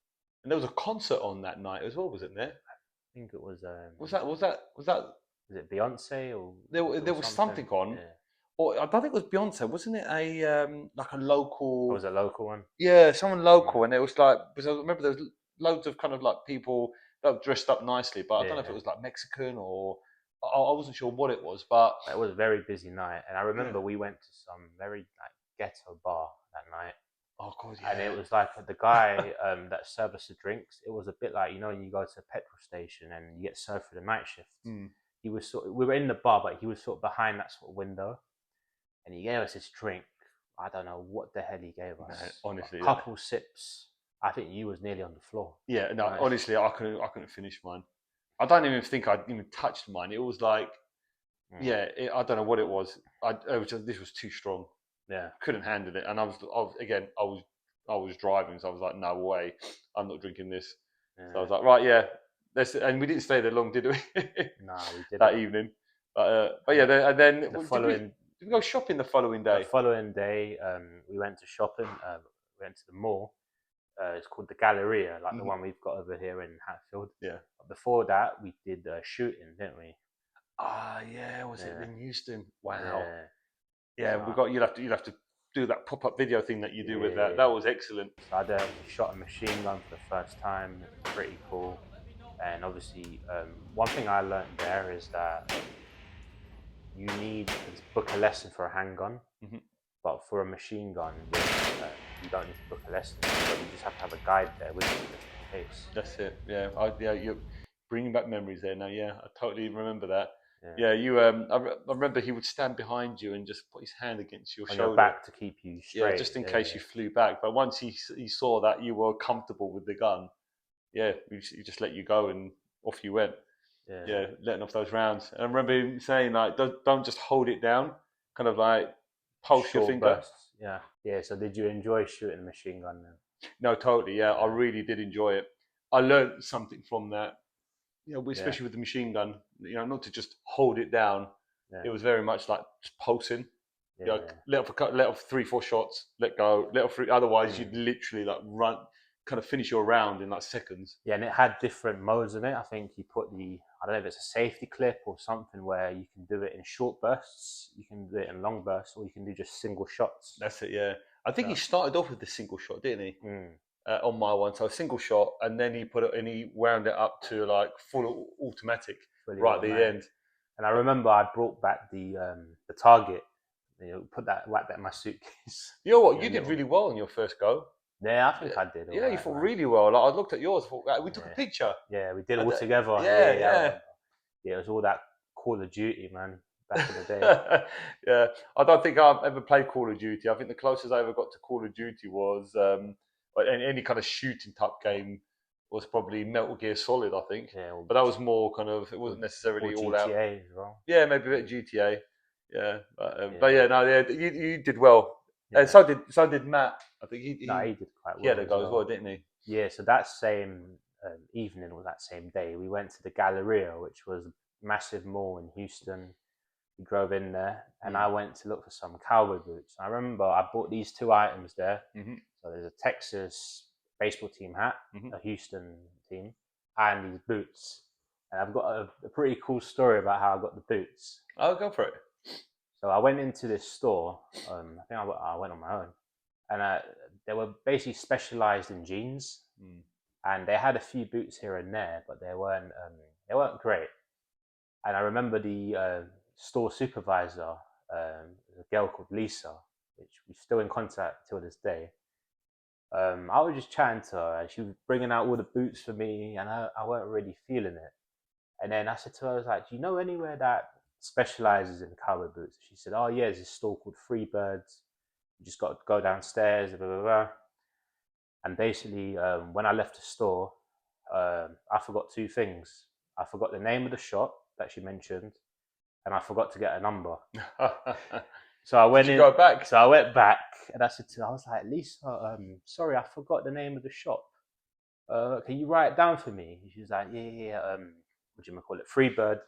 And there was a concert on that night as well, wasn't there? I think it was. Was it Beyonce or there was something on? Yeah. Or I don't think it was Beyonce. Wasn't it like a local? It was a local one. Yeah, someone local, and it was like, because I remember there was loads of kind of like people that were dressed up nicely, but I don't know if it was like Mexican or I wasn't sure what it was, but it was a very busy night. And I remember we went to some very like ghetto bar that night. Oh god, yeah. And it was like the guy that served us the drinks. It was a bit like, when you go to a petrol station and you get served for the night shift. He was we were in the bar, but he was sort of behind that sort of window, and he gave us this drink. I don't know what the hell he gave us. Man, honestly, a couple sips. I think you was nearly on the floor. Yeah, no, honestly, I couldn't finish mine. I don't even think I'd even touched mine. It was like, I don't know what it was. This was too strong. Yeah, couldn't handle it, and I was driving, so I was like, no way, I'm not drinking this. Yeah. So I was like, right, and we didn't stay there long, did we? No, we didn't that evening. But yeah, and then the following. Did we go shopping the following day? The following day, we went to shopping. We went to the mall. It's called the Galleria, like the one we've got over here in Hatfield. Yeah. But before that, we did shooting, didn't we? Was it in Houston? Wow. Yeah, you'll have to do that pop-up video thing that you do with that. That was excellent. So I shot a machine gun for the first time. Pretty cool. And obviously, one thing I learned there is that you need to book a lesson for a handgun, but for a machine gun, you don't need to book a lesson. So you just have to have a guide there with you just in case. That's it. Yeah, you're bringing back memories there now. Yeah, I totally remember that. Yeah. I remember he would stand behind you and just put his hand against your On shoulder. your back to keep you straight. Yeah, just in case you flew back. But once he saw that you were comfortable with the gun, yeah, he just let you go and off you went. Yeah, letting off those rounds. And I remember him saying like, don't just hold it down, kind of like pulse your finger. Bursts. Yeah. So did you enjoy shooting a machine gun then? No, totally. Yeah, I really did enjoy it. I learned something from that. You know, especially with the machine gun. You know, not to just hold it down. Yeah. It was very much like just pulsing. You know, let off 3-4 shots, let go, let off 3. Otherwise, you'd literally like run, kind of finish your round in like seconds. Yeah, and it had different modes in it. I think you put I don't know if it's a safety clip or something where you can do it in short bursts, you can do it in long bursts, or you can do just single shots. That's it, yeah. I think he started off with the single shot, didn't he? On my one, so a single shot, and then he wound it up to like full automatic right at the end. And I remember I brought back the target. You know, whack that in my suitcase. You know what? You did really well on your first go. Yeah, I think I did. Yeah, you fought really well. Like, I looked at yours. We took a picture. Yeah, we did all together. Yeah. It was all that Call of Duty, man, back in the day. Yeah, I don't think I've ever played Call of Duty. I think the closest I ever got to Call of Duty was any kind of shooting type game was probably Metal Gear Solid, I think. Yeah, but that was more kind of, it wasn't necessarily all out. GTA as well. Yeah, maybe a bit of GTA. Yeah, but yeah, no, yeah, you did well, and so did Matt. I think he did quite well. He had a go as well, didn't he? Yeah. So that same evening or that same day, we went to the Galleria, which was a massive mall in Houston. We drove in there, and I went to look for some cowboy boots. I remember I bought these 2 items there. So there's a Texas baseball team hat, a Houston team, and these boots. And I've got a pretty cool story about how I got the boots. Oh, go for it. So I went into this store. I think I went on my own, and they were basically specialized in jeans, and they had a few boots here and there, but they weren't great. And I remember the store supervisor, a girl called Lisa, which we're still in contact till this day. I was just chatting to her, and she was bringing out all the boots for me, and I weren't really feeling it. And then I said to her, I was like, "Do you know anywhere that specializes in cowboy boots?" She said, "Oh yeah, there's this store called Freebirds. You just got to go downstairs, blah blah blah." And basically, when I left the store, I forgot 2 things. I forgot the name of the shop that she mentioned, and I forgot to get a number. So I went go back? So I went back, and I said to her, I was like, "Lisa, sorry, I forgot the name of the shop. Can you write it down for me?" She was like, "Yeah. What do you call it? Freebird."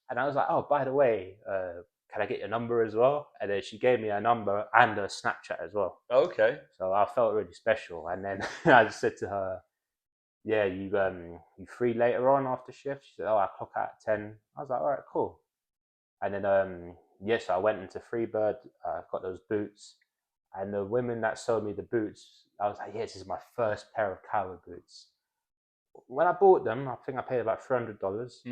And I was like, "Oh, by the way, can I get your number as well?" And then she gave me her number and a Snapchat as well. Okay. So I felt really special. And then I just said to her, "Yeah, you free later on after shift?" She said, "Oh, I clock out at 10. I was like, "All right, cool." And then yes, I went into Freebird. I got those boots, and the women that sold me the boots, I was like, "Yes, this is my first pair of cowboy boots." When I bought them, I think I paid about $300.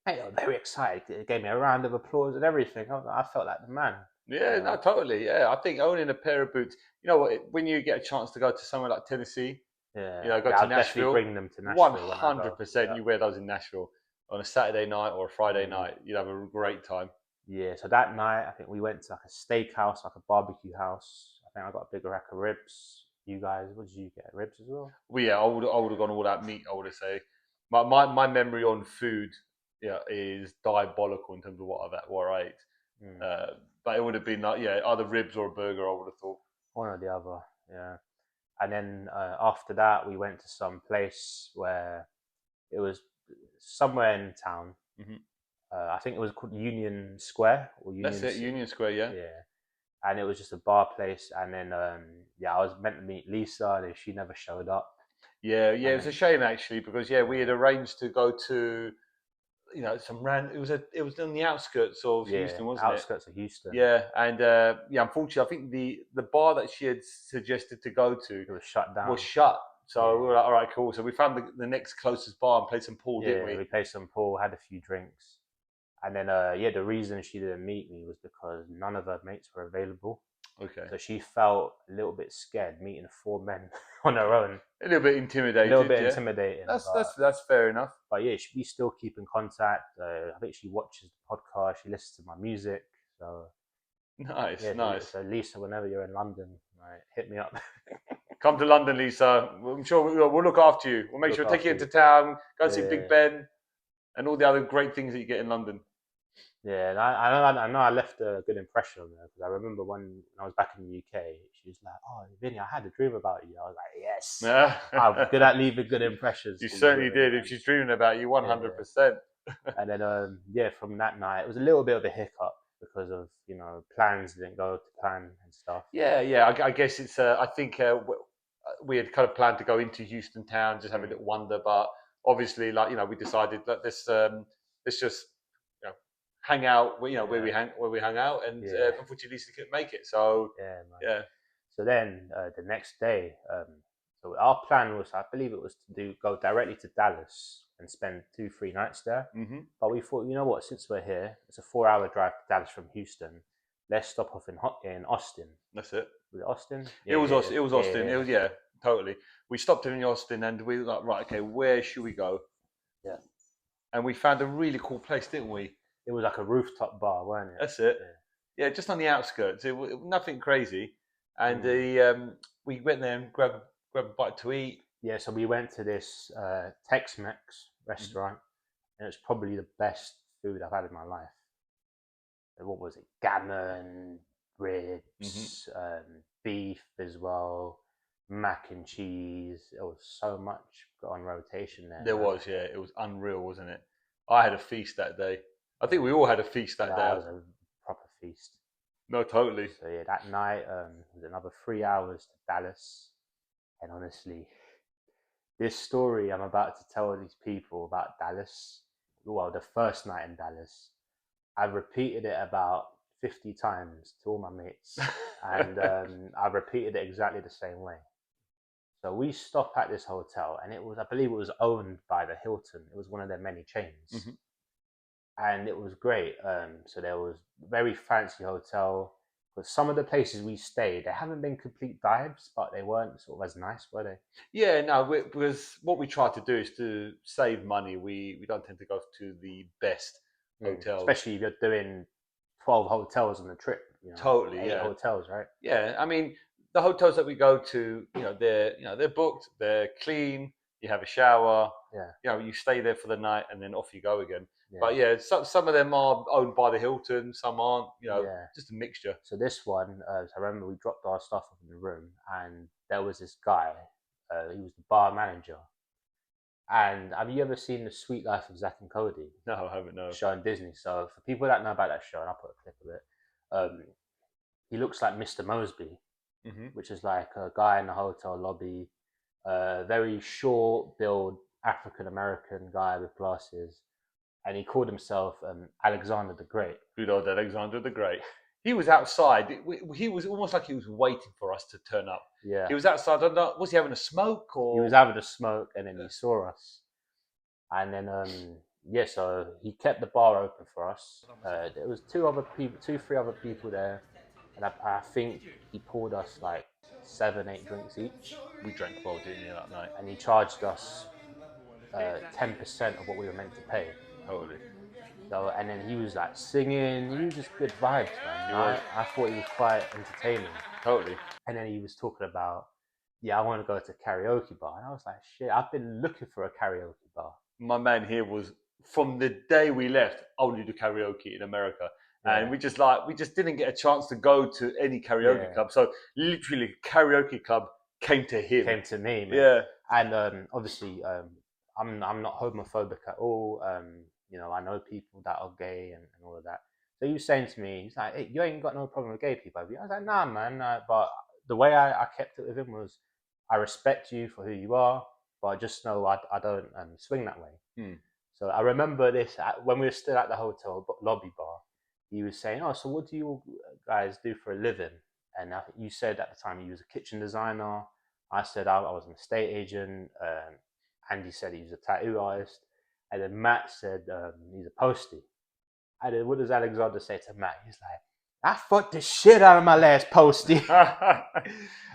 They were very excited. They gave me a round of applause and everything. I felt like the man. Yeah, no, totally. Yeah, I think owning a pair of boots. You know what? When you get a chance to go to somewhere like Tennessee, go to Nashville. Bring them to Nashville. 100%. You wear those in Nashville on a Saturday night or a Friday night. You'd have a great time. Yeah. So that night, I think we went to like a steakhouse, like a barbecue house. I think I got a big rack of ribs. You guys, what did you get? Ribs as well? Well, yeah, I would have gone all that meat. I would have say my memory on food, is diabolical in terms of what I ate. But it would have been like either ribs or a burger. I would have thought one or the other. Yeah. And then after that, we went to some place where it was somewhere in town. I think it was called Union Square or Union. That's it, Union Square. Yeah. Yeah. And it was just a bar place, and then I was meant to meet Lisa, and she never showed up. Yeah, it was a shame actually, because we had arranged to go to, some random. It was on the outskirts of Houston, wasn't it? Outskirts of Houston. Yeah, and unfortunately, I think the bar that she had suggested to go to was shut down. Was shut So we were like, all right, cool. So we found the next closest bar and played some pool, didn't we? We played some pool, had a few drinks, and then the reason she didn't meet me was because none of her mates were available. Okay. So she felt a little bit scared meeting 4 men on her own. A little bit intimidated. A little bit intimidating. That's fair enough. But yeah, we still keep in contact. I think she watches the podcast. She listens to my music. So nice. So Lisa, whenever you're in London, hit me up. Come to London, Lisa. I'm sure we'll look after you. We'll make sure to take you into town, go see Big Ben, and all the other great things that you get in London. Yeah, and I know I left a good impression on her because I remember when I was back in the UK, she was like, "Oh, Vinny, I had a dream about you." I was like, "Yes, I'm good at leaving good impressions." You certainly did. If she's dreaming about you, 100%. And then, from that night, it was a little bit of a hiccup because of plans didn't go to plan and stuff. Yeah. I guess it's. I think we had kind of planned to go into Houston town, just have a little wander, but obviously, we decided that let's just hang out, where we hung out, and unfortunately Lisa couldn't make it. So yeah. So then the next day, so our plan was, I believe it was to go directly to Dallas and spend 2-3 nights there. Mm-hmm. But we thought, you know what, since we're here, it's a 4-hour drive to Dallas from Houston. Let's stop off in Austin. That's it. Was it Austin? It was Austin. It was Austin. It was totally. We stopped in Austin and we were like, right, okay, where should we go? Yeah. And we found a really cool place, didn't we? It was like a rooftop bar, wasn't it? That's it. Yeah, just on the outskirts. It was nothing crazy. And we went there and grabbed a bite to eat. Yeah, so we went to this Tex-Mex restaurant, and it was probably the best food I've had in my life. What was it? Gammon, ribs, beef as well, mac and cheese. There was so much on rotation there. There was, yeah. It was unreal, wasn't it? I had a feast that day. I think we all had a feast that day. That was a proper feast. No, totally. So yeah, that night was another 3 hours to Dallas, and honestly, this story I'm about to tell these people about Dallas, well, the first night in Dallas, I've repeated it about 50 times to all my mates, and I've repeated it exactly the same way. So we stopped at this hotel, and I believe it was owned by the Hilton. It was one of their many chains. Mm-hmm. And it was great. So there was a very fancy hotel. But some of the places we stayed, they haven't been complete dives, but they weren't sort of as nice, were they? Yeah, no, because what we try to do is to save money. We don't tend to go to the best hotels. Especially if you're doing 12 hotels on the trip. Totally, 8 hotels, right? Yeah, I mean, the hotels that we go to, they're booked, they're clean, you have a shower, you stay there for the night and then off you go again. Yeah. But some of them are owned by the Hilton, some aren't, just a mixture. So this one, I remember we dropped our stuff up in the room and there was this guy, he was the bar manager. And have you ever seen The Sweet Life of Zack and Cody? No, I haven't, no. Show on Disney. So for people that know about that show, and I'll put a clip of it, he looks like Mr. Mosby, which is like a guy in the hotel lobby, very short build African-American guy with glasses. And he called himself Alexander the Great. Good old Alexander the Great. He was outside. He was almost like he was waiting for us to turn up. Yeah. He was outside. I don't know, was he having a smoke or? He was having a smoke, and then he saw us. And then, so he kept the bar open for us. There was 3 other people there. And I think he poured us like 7-8 drinks each. We drank well, didn't we, that night? And he charged us 10% of what we were meant to pay. Totally. So, and then he was like singing. He was just good vibes, man. I thought he was quite entertaining. Totally. And then he was talking about, I want to go to a karaoke bar. And I was like, shit, I've been looking for a karaoke bar. My man here was, from the day we left, only do karaoke in America. Yeah. And we just didn't get a chance to go to any karaoke club. So literally, karaoke club came to him. Came to me, man. Yeah. And obviously, I'm not homophobic at all. I know people that are gay and all of that. So he was saying to me, he's like, hey, you ain't got no problem with gay people, have you? I was like, nah, man. But the way I kept it with him was, I respect you for who you are, but I just know I don't swing that way. So I remember this, when we were still at the hotel lobby bar, he was saying, oh, so what do you guys do for a living? And I think you said at the time he was a kitchen designer. I said I was an estate agent. Andy said he was a tattoo artist. And then Matt said he's a postie. And then what does Alexander say to Matt? He's like, I fucked the shit out of my last postie.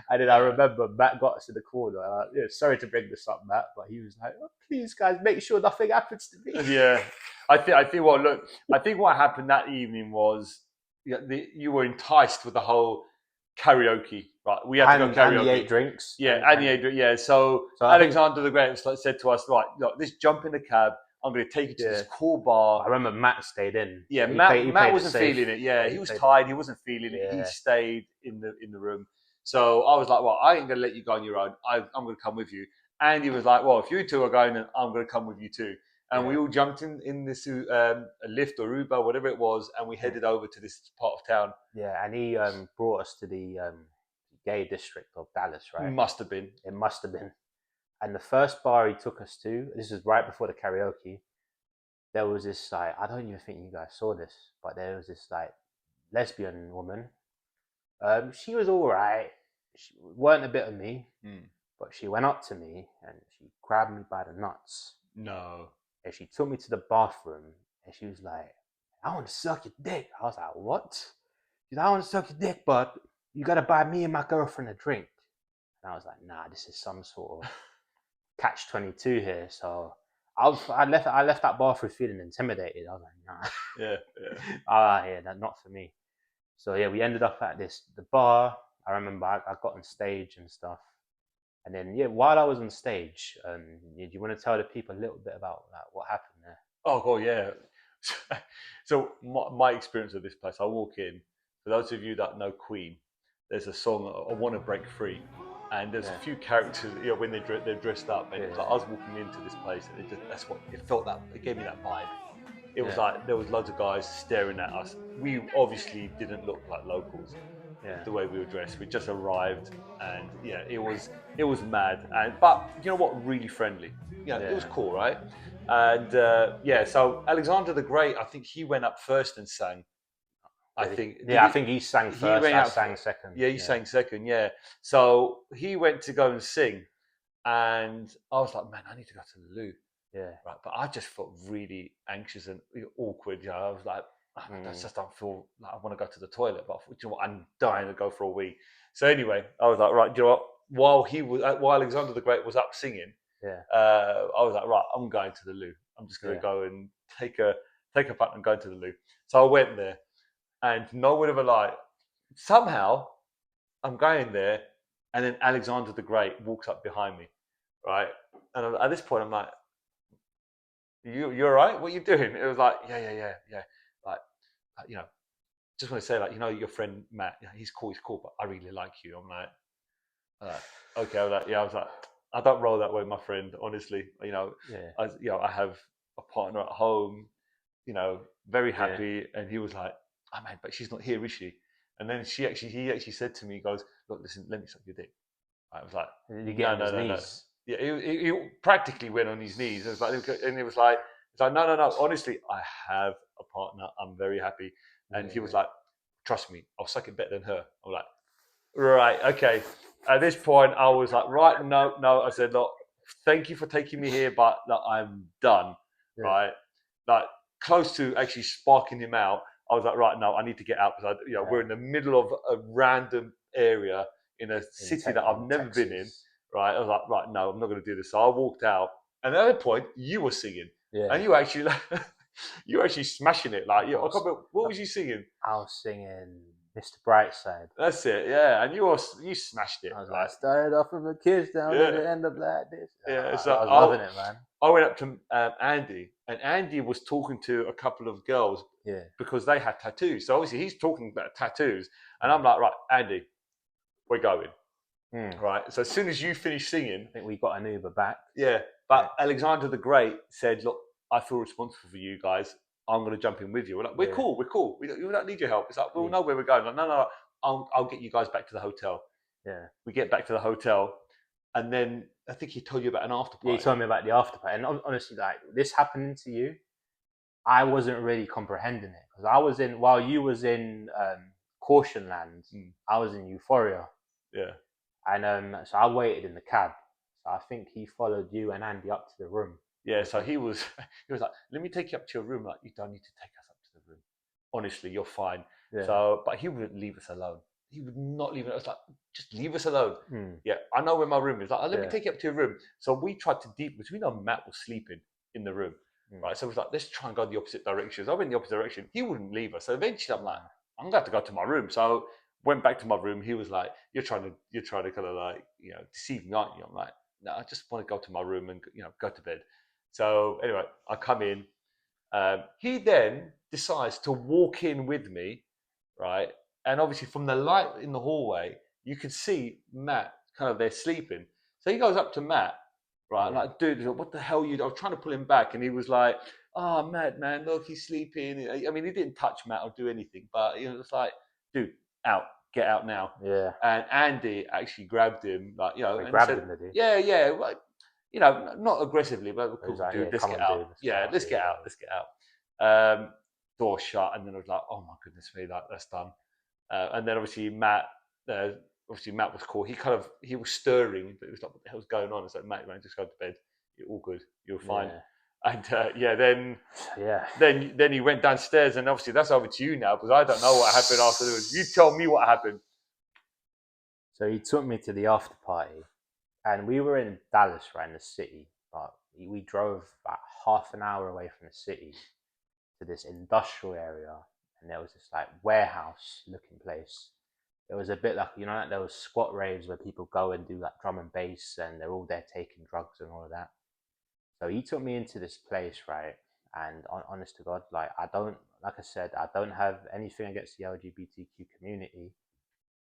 And then I remember Matt got us in the corner. Sorry to bring this up, Matt, but he was like, oh, please, guys, make sure nothing happens to me. Yeah. I think what happened that evening was you were enticed with the whole karaoke, right? We had to go karaoke. And the 8 drinks. Yeah, and the 8 drinks. Yeah. So Alexander the Great said to us, right, look, let's jump in the cab. I'm going to take you to this cool bar. I remember Matt stayed in. Yeah, Matt wasn't feeling it. Yeah, he was tired. He wasn't feeling it. He stayed in the room. So I was like, well, I ain't going to let you go on your own. I'm going to come with you. And he was like, well, if you two are going, then I'm going to come with you too. And we all jumped in this a Lyft or Uber, whatever it was, and we headed over to this part of town. Yeah, and he brought us to the gay district of Dallas, right? It must have been. And the first bar he took us to, this was right before the karaoke, there was this, like, I don't even think you guys saw this, but there was this, like, lesbian woman. She was all right. She weren't a bit of me, but she went up to me and she grabbed me by the nuts. No. And she took me to the bathroom and she was like, I want to suck your dick. I was like, what? She's like, I want to suck your dick, but you got to buy me and my girlfriend a drink. And I was like, nah, this is some sort of catch-22 here. So I left that bathroom feeling intimidated. I was like, nah. Yeah. Not for me. So yeah, we ended up at the bar. I remember I got on stage and stuff. And then, while I was on stage, do you want to tell the people a little bit about what happened there? Oh, God, yeah. So my experience of this place, I walk in. For those of you that know Queen, there's a song, I Want to Break Free. And there's a few characters, when they're dressed up. And it was like I was walking into this place, and that's what it felt that. It gave me that vibe. It was like there was loads of guys staring at us. We obviously didn't look like locals. The way we were dressed, we just arrived, and it was mad. But you know what, really friendly. It was cool, right? And so Alexander the Great, I think he went up first and sang. I think he sang first. I sang second. Yeah, he sang second. Yeah, so he went to go and sing, and I was like, man, I need to go to the loo. Yeah, right. But I just felt really anxious and awkward. I was like, I just don't feel like I want to go to the toilet. But you know what? I'm dying to go for a wee. So anyway, I was like, right, you know what? While Alexander the Great was up singing, I was like, right, I'm going to the loo. I'm just going to go and take a punt and go to the loo. So I went there, and no word of a lie, somehow I'm going there, and then Alexander the Great walks up behind me, right? And at this point, I'm like, you're all right? What are you doing? It was like, yeah. Like, just want to say, like, your friend Matt, he's cool, but I really like you. I'm like, okay. I was like, I don't roll that way, my friend. Honestly, I have a partner at home, very happy. And he was like, oh man, but she's not here, is she? And then he actually said to me, he goes, look, listen, let me suck your dick. I was like, no. Yeah, he practically went on his knees. It was like, no. Honestly, I have a partner. I'm very happy. And he was like, trust me, I'll suck it better than her. I'm like, right, okay. At this point, I was like, right, no. I said, look, thank you for taking me here, but I'm done. Right, like close to actually sparking him out. I was like, right, no, I need to get out because we're in the middle of a random area in a city that I've never been in. Right, I was like, right, no, I'm not going to do this. So I walked out, and at that point, you were singing, and you were actually smashing it. Like, what was you singing? I was singing Mr. Brightside. That's it, yeah. And you smashed it. I was like, started off with a kiss, down to the end of like this. Yeah, so I was loving it, man. I went up to Andy, and Andy was talking to a couple of girls because they had tattoos. So obviously he's talking about tattoos, and I'm like, right, Andy, we're going. Right. So as soon as you finish singing, I think we got an Uber back. Yeah. But Alexander the Great said, look, I feel responsible for you guys. I'm going to jump in with you. We're like, we're cool. We don't need your help. It's like, we'll know where we're going. Like, no. I'll get you guys back to the hotel. Yeah. We get back to the hotel. And then I think he told you about an after party. Yeah, he told me about the after party. And honestly, like, this happening to you, I wasn't really comprehending it. Because while you was in Caution Land, I was in Euphoria. Yeah. And so I waited in the cab. So I think he followed you and Andy up to the room. Yeah, so he was like, let me take you up to your room. Like, you don't need to take us up to the room. Honestly, you're fine. Yeah. So, but he wouldn't leave us alone. He would not leave us. I was like, just leave us alone. Hmm. Yeah, I know where my room is. Like, let me Yeah. take you up to your room. So we tried to because we know Matt was sleeping in the room, right? So it was like, let's try and go the opposite direction. So I went the opposite direction. He wouldn't leave us. So eventually I'm like, I'm going to have to go to my room. So went back to my room. He was like, you're trying to kind of like, deceive me, aren't you? I'm like, no, I just want to go to my room and, go to bed. So anyway, I come in. He then decides to walk in with me, right? And obviously, from the light in the hallway, you could see Matt kind of there sleeping. So he goes up to Matt, right? And like, dude, what the hell you? I was trying to pull him back, and he was like, "Oh, Matt, man, look, he's sleeping." I mean, he didn't touch Matt or do anything, but it's like, dude, get out now. Yeah. And Andy actually grabbed him, like, and grabbed said, him, did he? Yeah, like, not aggressively, but cool, like, dude, yeah, let's come get on, out. dude, Let's get out. Let's get out. Door shut, and then I was like, oh my goodness me, like, that's done. And then obviously Matt was cool. He was stirring, but it was like, what the hell's going on? It's like, Matt, man, just go to bed. You're all good. You're fine. Yeah. And then he went downstairs, and obviously that's over to you now, because I don't know what happened afterwards. You tell me what happened. So he took me to the after party, and we were in Dallas, right in the city, but we drove about half an hour away from the city to this industrial area, and there was this like warehouse looking place. It was a bit like, like those squat raves where people go and do like drum and bass, and they're all there taking drugs and all of that. So he took me into this place, right? And honest to God, like I don't have anything against the LGBTQ community,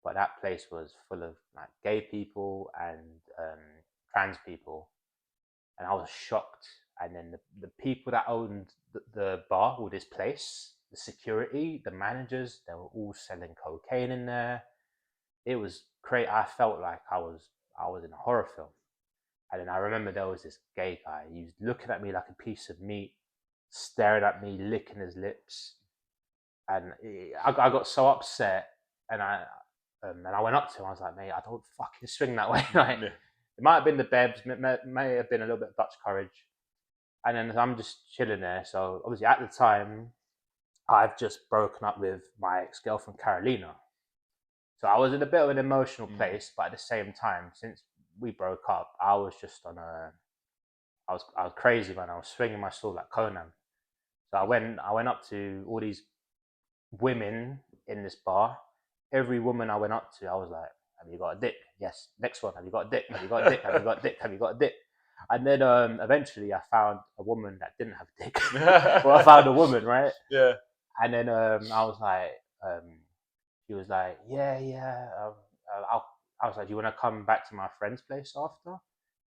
but that place was full of like gay people and trans people, and I was shocked. And then the people that owned the bar or this place, the security, the managers, they were all selling cocaine in there. It was crazy. I felt like I was in a horror film. And then I remember there was this gay guy. He was looking at me like a piece of meat, staring at me, licking his lips, and I got so upset. And I went up to him. I was like, mate, I don't fucking swing that way. Like, it might have been the bebs, may have been a little bit of Dutch courage. And then I'm just chilling there. So obviously at the time, I've just broken up with my ex-girlfriend Carolina. So I was in a bit of an emotional place, but at the same time, since we broke up, I was just I was crazy, man. I was swinging my sword like Conan. So I went up to all these women in this bar. Every woman I went up to, I was like, have you got a dick? Yes. Next one, have you got a dick? Have you got a dick? Have you got a dick? Have you got a dick? And then eventually I found a woman that didn't have a dick. Well, I found a woman, right? Yeah. And then I was like, she was like, yeah. I was like, do you want to come back to my friend's place after?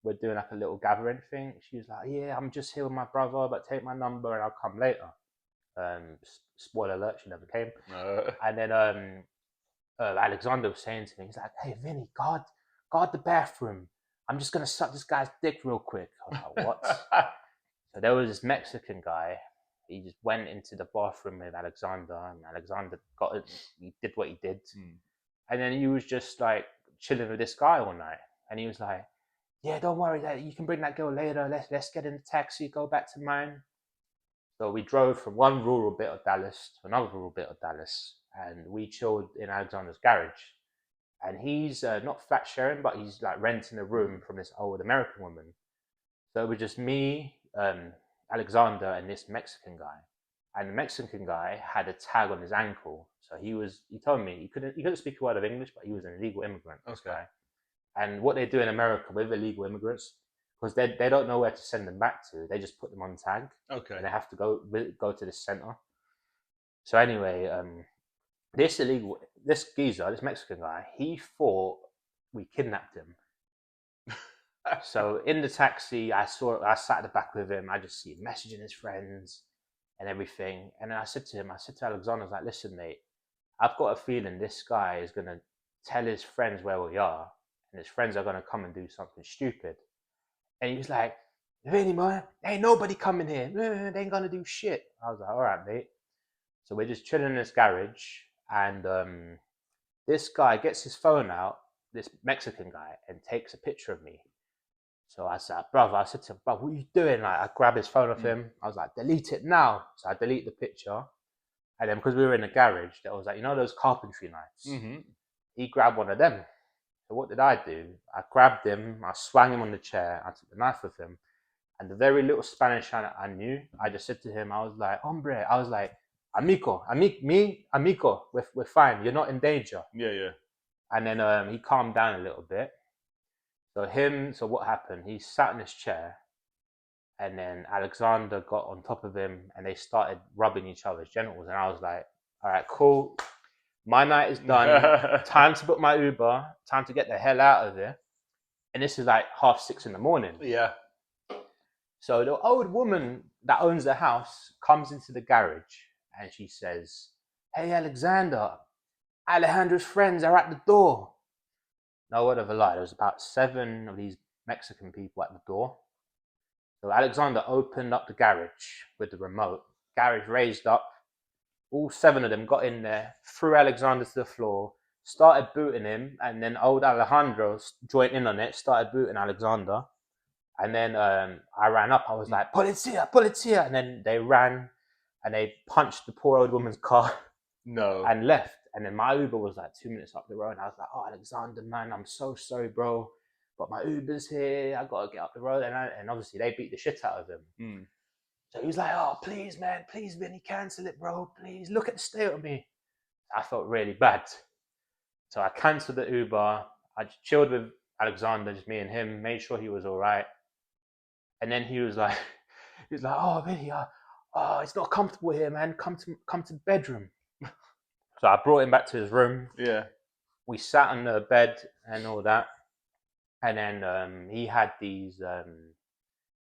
We're doing like a little gathering thing. She was like, yeah, I'm just here with my brother, but take my number and I'll come later. Spoiler alert, she never came. And then Alexander was saying to me, he's like, hey, Vinny, guard the bathroom. I'm just going to suck this guy's dick real quick. I was like, what? So there was this Mexican guy. He just went into the bathroom with Alexander, and Alexander he did what he did. And then he was just like chilling with this guy all night. And he was like, yeah, don't worry, you can bring that girl later. Let's get in the taxi, go back to mine. So we drove from one rural bit of Dallas to another rural bit of Dallas, and we chilled in Alexander's garage. And he's not flat sharing, but he's like renting a room from this old American woman. So it was just me, Alexander, and this Mexican guy. And the Mexican guy had a tag on his ankle. So he told me he couldn't speak a word of English, but he was an illegal immigrant. This guy. And what they do in America with illegal immigrants, because they don't know where to send them back to, they just put them on tag. Okay. And they have to go to this center. So anyway, this geezer, this Mexican guy, he thought we kidnapped him. So in the taxi, I sat at the back with him. I just see him messaging his friends and everything. And then I said to Alexander, I was like, listen, mate, I've got a feeling this guy is going to tell his friends where we are, and his friends are going to come and do something stupid. And he was like, Vinny, man, ain't nobody coming here. They ain't going to do shit. I was like, all right, mate. So we're just chilling in this garage, and this guy gets his phone out this Mexican guy and takes a picture of me. So I said, brother, I said to him, bro, what are you doing? Like, I grabbed his phone off him. I was like, delete it now. So I delete the picture. And then because we were in the garage, there was like, you know those carpentry knives? Mm-hmm. He grabbed one of them. So what did I do? I grabbed him, I swung him on the chair, I took the knife with him. And the very little Spanish I knew, I just said to him, I was like, hombre, I was like, amigo, amigo, we're fine. You're not in danger. Yeah. And then he calmed down a little bit. So what happened? He sat in his chair, and then Alexander got on top of him, and they started rubbing each other's genitals. And I was like, all right, cool. My night is done. Time to book my Uber. Time to get the hell out of here. And this is like 6:30 in the morning. Yeah. So the old woman that owns the house comes into the garage, and she says, hey, Alexander, Alejandro's friends are at the door. No word of a lie, there was about 7 of these Mexican people at the door. So Alexander opened up the garage with the remote. Garage raised up. All 7 of them got in there, threw Alexander to the floor, started booting him, and then old Alejandro joined in on it, started booting Alexander. And then I ran up. I was like, Policia! And then they ran and they punched the poor old woman's car. No. And left. And then my Uber was like 2 minutes up the road. And I was like, oh, Alexander, man, I'm so sorry, bro. But my Uber's here. I got to get up the road. And obviously they beat the shit out of him. So he was like, oh, please, man, please, Vinny, cancel it, bro. Please, look at the state of me. I felt really bad. So I cancelled the Uber. I just chilled with Alexander, just me and him, made sure he was all right. And then he was like, oh, Vinny, it's not comfortable here, man. Come to the bedroom. So I brought him back to his room. Yeah. We sat on the bed and all that. And then he had these,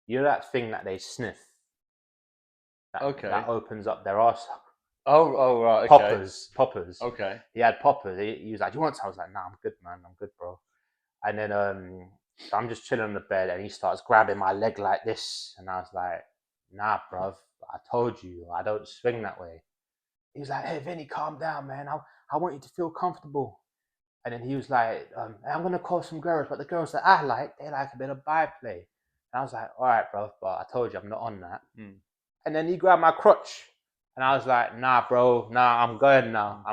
you know that thing that they sniff? That opens up their arse. Oh, right. Okay. Poppers. Okay. He had poppers. He was like, do you want some? I was like, nah, I'm good, man. I'm good, bro. And then so I'm just chilling on the bed and he starts grabbing my leg like this. And I was like, nah, bruv. I told you, I don't swing that way. He was like, hey, Vinny, calm down, man. I want you to feel comfortable. And then he was like, I'm going to call some girls, but the girls that I like, they like a bit of byplay. And I was like, all right, bro, but I told you I'm not on that. And then he grabbed my crotch. And I was like, nah, bro, nah, I'm going now.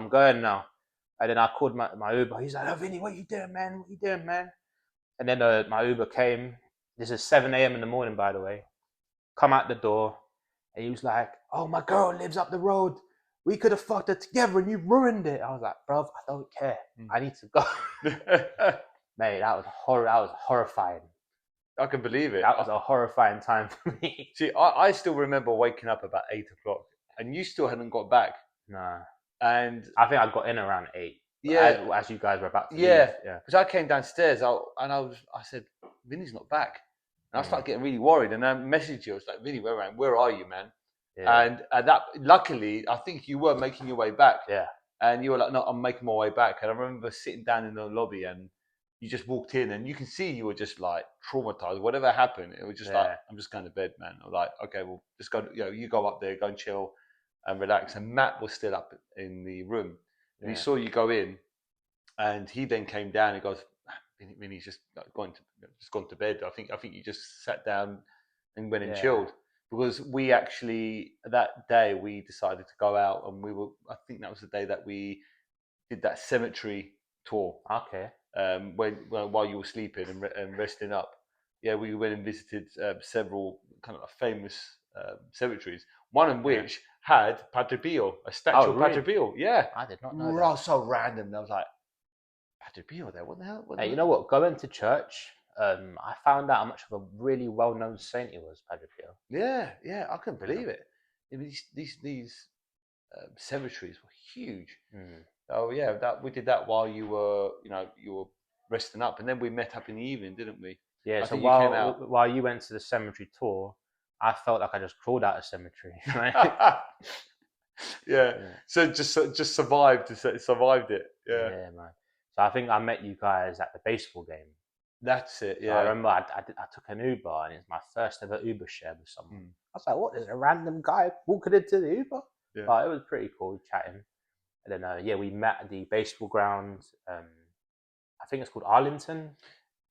And then I called my Uber. He's like, oh, Vinny, what you doing, man? And then my Uber came. This is 7 a.m. in the morning, by the way. Come out the door. And he was like, oh, my girl lives up the road. We could have fucked her together and you ruined it. I was like, bro, I don't care. I need to go. Mate, that was horrifying. I can believe it. That was a horrifying time for me. See, I still remember waking up about 8 o'clock and you still hadn't got back. Nah. And I think I got in around 8. Yeah. As you guys were about to leave. Yeah. Because I came downstairs I said, Vinny's not back. And I started getting really worried. And I messaged you. I was like, Vinny, where are you, man? Yeah. And that, luckily, I think you were making your way back. Yeah. And you were like, no, I'm making my way back. And I remember sitting down in the lobby and you just walked in and you can see you were just like traumatized. Whatever happened, it was just like, I'm just going to bed, man. I was like, okay, well, just go, you go up there, go and chill and relax. And Matt was still up in the room. And he saw you go in and he then came down and goes, Vinny's just gone to bed. I think you just sat down and went and chilled. Because we actually, that day, we decided to go out and I think that was the day that we did that cemetery tour. Okay. While you were sleeping and resting up. Yeah, we went and visited several kind of famous cemeteries, one of which had Padre Pio, a statue of Padre Pio. Yeah. I did not know that. So random. I was like, Padre Pio there? What the hell? Hey, you know what? Going to church, I found out how much of a really well-known saint he was, Padre Pio. Yeah, I couldn't believe it. These cemeteries were huge. Oh yeah, we did that while you were resting up, and then we met up in the evening, didn't we? Yeah. So while you went to the cemetery tour, I felt like I just crawled out of cemetery. Right? Yeah. So just survived it. Yeah. Yeah, man. So I think I met you guys at the baseball game. That's it. Yeah. So I remember I took an Uber, and it's my first ever Uber share with someone. I was like, "What? There's a random guy walking into the Uber." Yeah. But it was pretty cool chatting. And then we met at the baseball ground. I think it's called Arlington.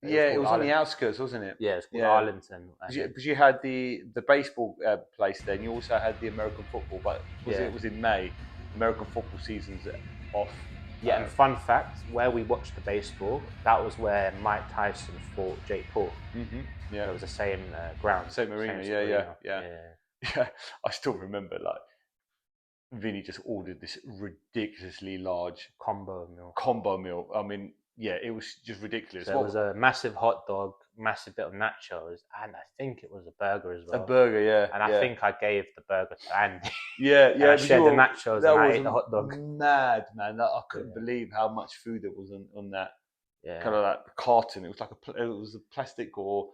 Yeah, it called was on the Arlington. outskirts, wasn't it? Yeah, it's called Yeah. Arlington. Because you had the baseball place there, and you also had the American football. But it was in May? American football season's off. Yeah, and fun fact, where we watched the baseball, that was where Mike Tyson fought Jake Paul. Mm-hmm. Yeah, it was the same ground, same arena. Yeah. I still remember, like, Vinny just ordered this ridiculously large combo meal. I mean, yeah, it was just ridiculous. So it was a massive hot dog, massive bit of nachos, and I think it was a burger as well. A burger, yeah. And I think I gave the burger to Andy. Yeah. I shared the nachos and I ate the hot dog. Mad, man! I couldn't believe how much food there was on that kind of like carton. It was like it was a plastic, or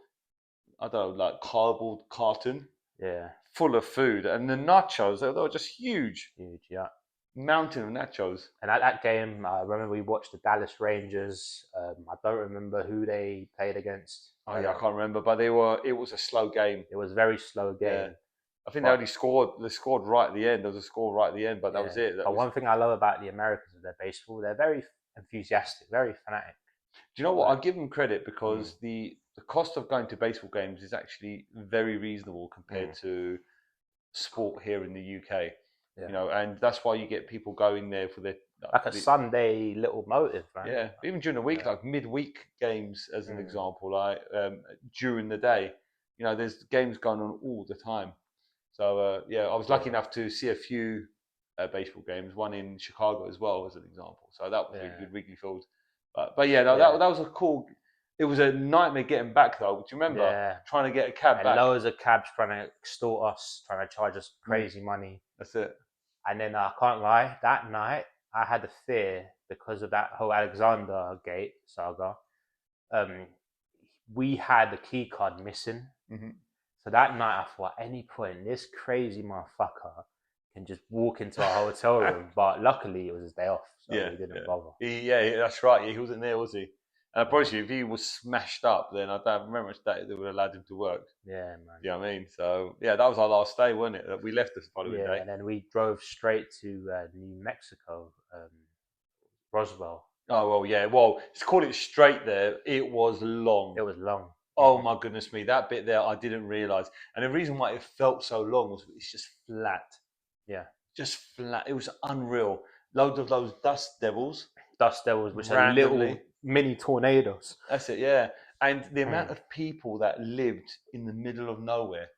I don't know, like cardboard carton. Yeah. Full of food, and the nachos, they were just huge. Yeah. Mountain of nachos. And at that game, I remember we watched the Dallas Rangers. I don't remember who they played against. Oh yeah, I can't remember, but it was a slow game. It was a very slow game. Yeah. I think they scored right at the end. There was a score right at the end, but that was it. One thing I love about the Americans with their baseball, they're very enthusiastic, very fanatic. Do you know what? I give them credit because the cost of going to baseball games is actually very reasonable compared to sport here in the UK. Yeah. You know, and that's why you get people going there for their like a Sunday little motive, right? Yeah, even during the week, like midweek games, as an example, like during the day, you know, there's games going on all the time. So I was lucky enough to see a few baseball games, one in Chicago as well, as an example. So that was really good, Wrigley Field. But yeah, that was a cool. It was a nightmare getting back though. Do you remember trying to get a cab back? Loads of cabs trying to extort us, trying to charge us crazy money. That's it. And then I can't lie, that night I had a fear because of that whole Alexander Gate saga. We had the key card missing. Mm-hmm. So that night I thought, at any point, this crazy motherfucker can just walk into our hotel room. But luckily, it was his day off, so he didn't bother. Yeah, that's right. He wasn't there, was he? And I promise you, if he was smashed up, then I don't remember much that they would have allowed him to work. Yeah, man. You know what I mean? So, yeah, that was our last day, wasn't it? We left the following day. And then we drove straight to New Mexico, Roswell. Oh, well, yeah. Well, let's call it straight there. It was long. It was long. Oh, my goodness me. That bit there, I didn't realise. And the reason why it felt so long was it's just flat. Yeah. Just flat. It was unreal. Loads of those dust devils. Which are little mini tornadoes. That's it, yeah. And the amount of people that lived in the middle of nowhere.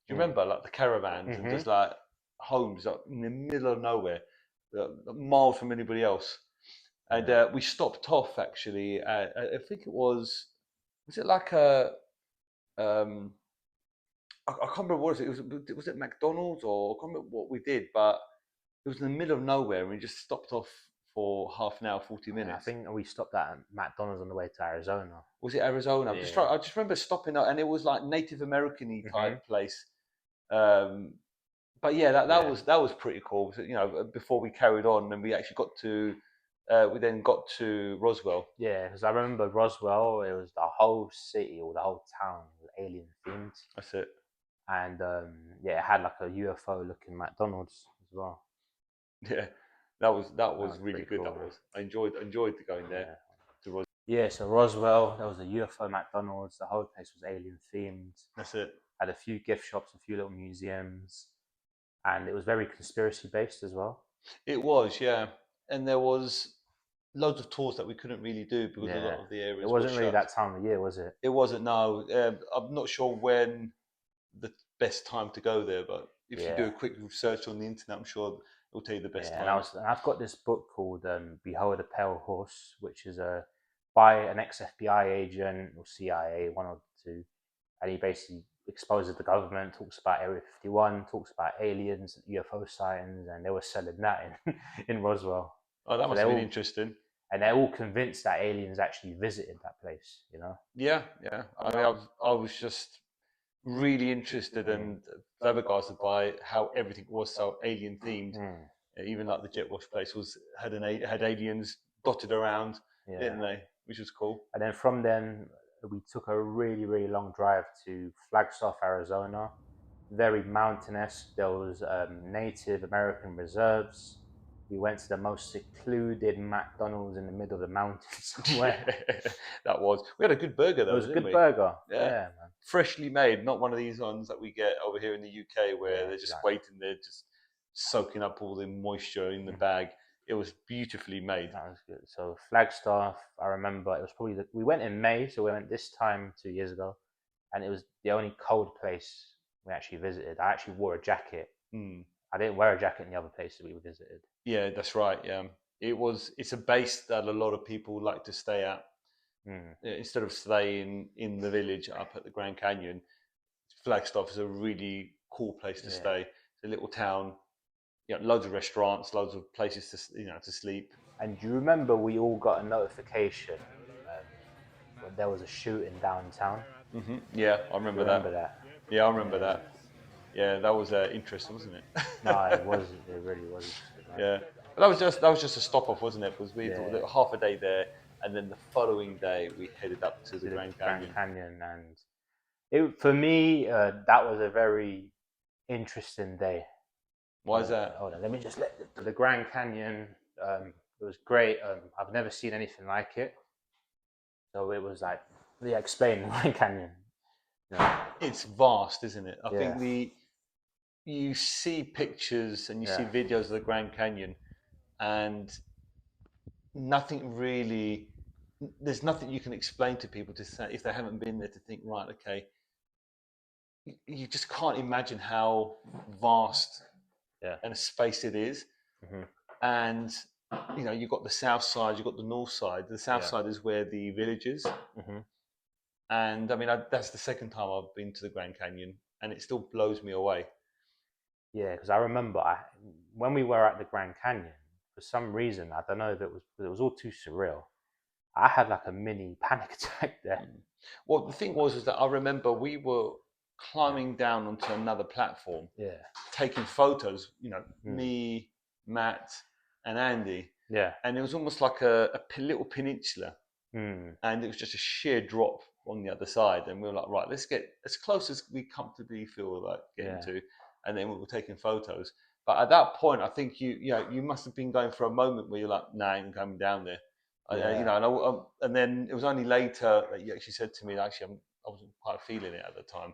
Do you remember, like the caravans and just like homes like, in the middle of nowhere, miles from anybody else. And we stopped off actually. I think it was it like a I can't remember what it was. Was it McDonald's or I can't remember what we did, but it was in the middle of nowhere and we just stopped off for half an hour, 40 minutes. I think we stopped at McDonald's on the way to Arizona. Was it Arizona? Yeah. I just remember stopping up, and it was like Native American-y type place. But yeah, that was pretty cool. So, you know, before we carried on, and we actually got to, we then got to Roswell. Yeah, because I remember Roswell. It was the whole city or the whole town was alien themed. That's it. And it had like a UFO-looking McDonald's as well. Yeah. That was really good. Cool, that was. I enjoyed going there to Roswell. Yeah, so Roswell, there was a UFO McDonald's. The whole place was alien themed. That's it. Had a few gift shops, a few little museums, and it was very conspiracy based as well. It was, yeah, and there was loads of tours that we couldn't really do because a lot of the areas. It wasn't really that time of year, was it? It wasn't. No, I'm not sure when the best time to go there, but if you do a quick search on the internet, I'm sure it'll tell you the best time. And I've got this book called Behold a Pale Horse, which is by an ex-FBI agent or CIA, one or two, and he basically exposes the government, talks about Area 51, talks about aliens and UFO sightings, and they were selling that in Roswell. Oh, that must have been interesting. And they're all convinced that aliens actually visited that place, you know? Yeah. I mean, I was just really interested and flabbergasted by how everything was so alien themed. Even like the jet wash place had aliens dotted around, didn't they? Which was cool. And then from then we took a really, really long drive to Flagstaff, Arizona. Very mountainous. There was Native American reserves. We went to the most secluded McDonald's in the middle of the mountains somewhere. That was. We had a good burger It though, was a didn't good we? burger. Yeah. Yeah, man. Freshly made, not one of these ones that we get over here in the UK where Yeah, they're just exactly. waiting there, just soaking up all the moisture in the bag. It was beautifully made. That was good. So Flagstaff, I remember it was probably we went in May, so we went this time 2 years ago, and it was the only cold place we actually visited. I actually wore a jacket. Mm. I didn't wear a jacket in the other places we visited. Yeah, that's right. Yeah, it's a base that a lot of people like to stay at. Instead of staying in the village up at the Grand Canyon, Flagstaff is a really cool place to stay. It's a little town, loads of restaurants, loads of places to sleep. And do you remember we all got a notification when there was a shooting downtown? Mm-hmm. Yeah, I remember that. Yeah, I remember that. Yeah, that was interesting, wasn't it? No, it was. It really was. Yeah, but that was just a stop off, wasn't it? Because we did half a day there, and then the following day we headed up to the Grand Canyon. And for me, that was a very interesting day. Why is that? Hold on, let me just the Grand Canyon. It was great. I've never seen anything like it. So it was like, explain the Grand Canyon. It's vast, isn't it? I think you see pictures and you see videos of the Grand Canyon, and nothing really. There's nothing you can explain to people to say if they haven't been there to think, right, okay. You just can't imagine how vast and a space it is. Mm-hmm. And you've got the south side, you've got the north side. The south side is where the village is. Mm-hmm. And I mean, that's the second time I've been to the Grand Canyon, and it still blows me away. Yeah, because I remember when we were at the Grand Canyon, for some reason, I don't know if it was all too surreal. I had like a mini panic attack there. Well, the thing was that I remember we were climbing down onto another platform, taking photos. Me, Matt, and Andy. Yeah, and it was almost like a little peninsula, and it was just a sheer drop on the other side. And we were like, right, let's get as close as we comfortably feel like getting to, and then we were taking photos. But at that point, I think you must have been going for a moment where you're like, nah, I'm coming down there. And then it was only later that you actually said to me, actually, I wasn't quite feeling it at the time.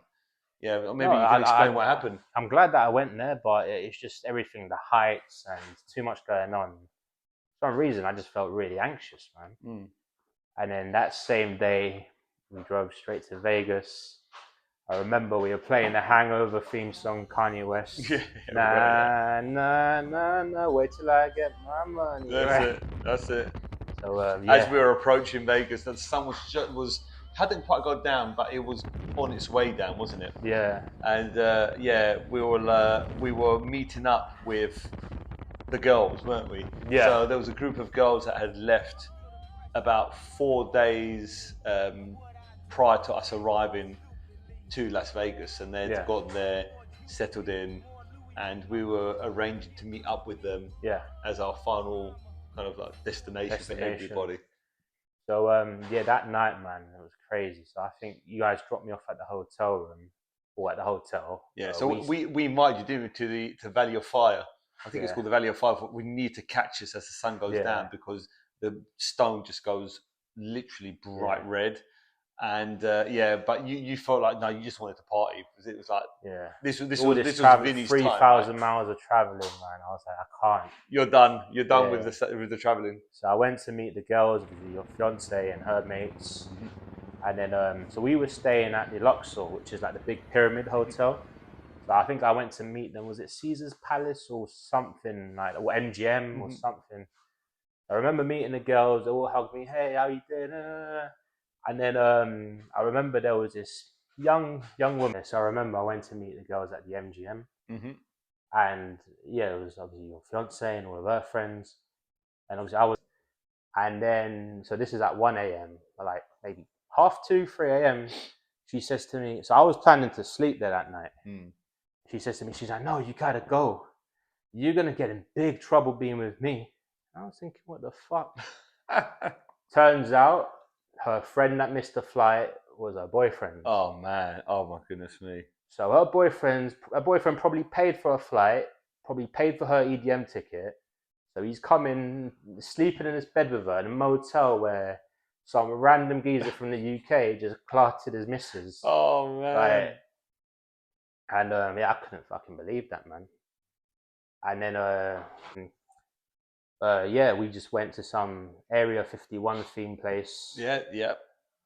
Yeah, maybe you can explain what happened. I'm glad that I went there, but it's just everything, the heights and too much going on. For some reason, I just felt really anxious, man. And then that same day, we drove straight to Vegas. I remember we were playing the Hangover theme song, Kanye West. Nah, nah, nah, nah, wait till I get my money. That's it. So, as we were approaching Vegas, the sun hadn't quite got down, but it was on its way down, wasn't it? Yeah. And we were meeting up with the girls, weren't we? Yeah. So there was a group of girls that had left about 4 days prior to us arriving to Las Vegas, and they'd gotten there, settled in, and we were arranging to meet up with them as our final kind of like destination for everybody. So that night, man, it was crazy. So I think you guys dropped me off at the hotel room, or at the hotel. Yeah. So we invited you to Valley of Fire. I think it's called the Valley of Fire. We need to catch us as the sun goes down, because the stone just goes literally bright red. And but you felt like, no, you just wanted to party, because it was like this was Vinny's 3,000 miles of traveling, man. I was like, I can't. You're done with the traveling. So I went to meet the girls with your fiance and her mates, and then so we were staying at the Luxor, which is like the big pyramid hotel. So I think I went to meet them. Was it Caesar's Palace or something like, or MGM or something? I remember meeting the girls. They all hugged me. Hey, how you doing? And then I remember there was this young woman. So I remember I went to meet the girls at the MGM. Mm-hmm. And it was obviously your fiance and all of her friends. And obviously and then, so this is at 1 a.m., like maybe 2:30, 3 a.m. She says to me, so I was planning to sleep there that night. She says to me, she's like, no, you gotta go. You're gonna get in big trouble being with me. I was thinking, what the fuck? Turns out, her friend that missed the flight was her boyfriend. Oh man! Oh my goodness me! So her boyfriend probably paid for her flight, probably paid for her EDM ticket. So he's coming, sleeping in his bed with her in a motel where some random geezer from the UK just clarted his missus. Oh man. Like, and yeah, I couldn't fucking believe that, man. And then yeah, we just went to some Area 51 theme place. Yeah.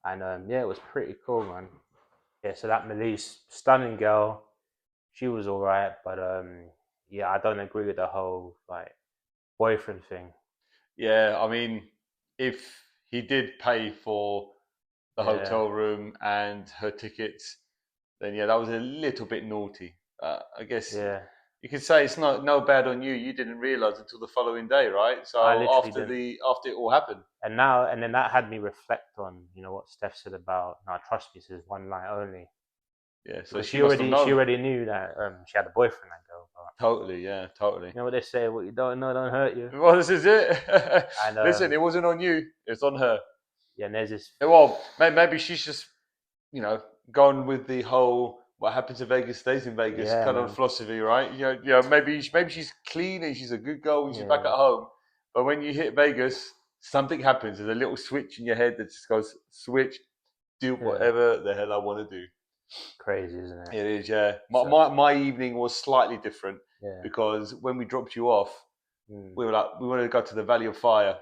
And yeah, it was pretty cool, man. Yeah, so that Melise, stunning girl, she was all right, but yeah, I don't agree with the whole like boyfriend thing. Yeah, I mean, if he did pay for the hotel room and her tickets, then yeah, that was a little bit naughty. I guess Yeah, you could say it's no bad on you. You didn't realize until the following day, right? So I literally after didn't. after it all happened. And then that had me reflect on, what Steph said about, no, trust me, this is one night only. Yeah, so Because she must have known. she already knew that she had a boyfriend, that girl. But, Totally, yeah, totally. you know what they say, what you don't know don't hurt you. Well, this is it. And, Listen, it wasn't on you; it's on her. Yeah, and there's this. Well, maybe she's just, gone with the whole "what happens in Vegas stays in Vegas" kind of philosophy, right? Maybe she's clean and she's a good girl when she's back at home, but when you hit Vegas, something happens. There's a little switch in your head that just goes, "Switch, do whatever the hell I want to do." Crazy, isn't it? It is, yeah. My evening was slightly different because when we dropped you off, we were like, we wanted to go to the Valley of Fire.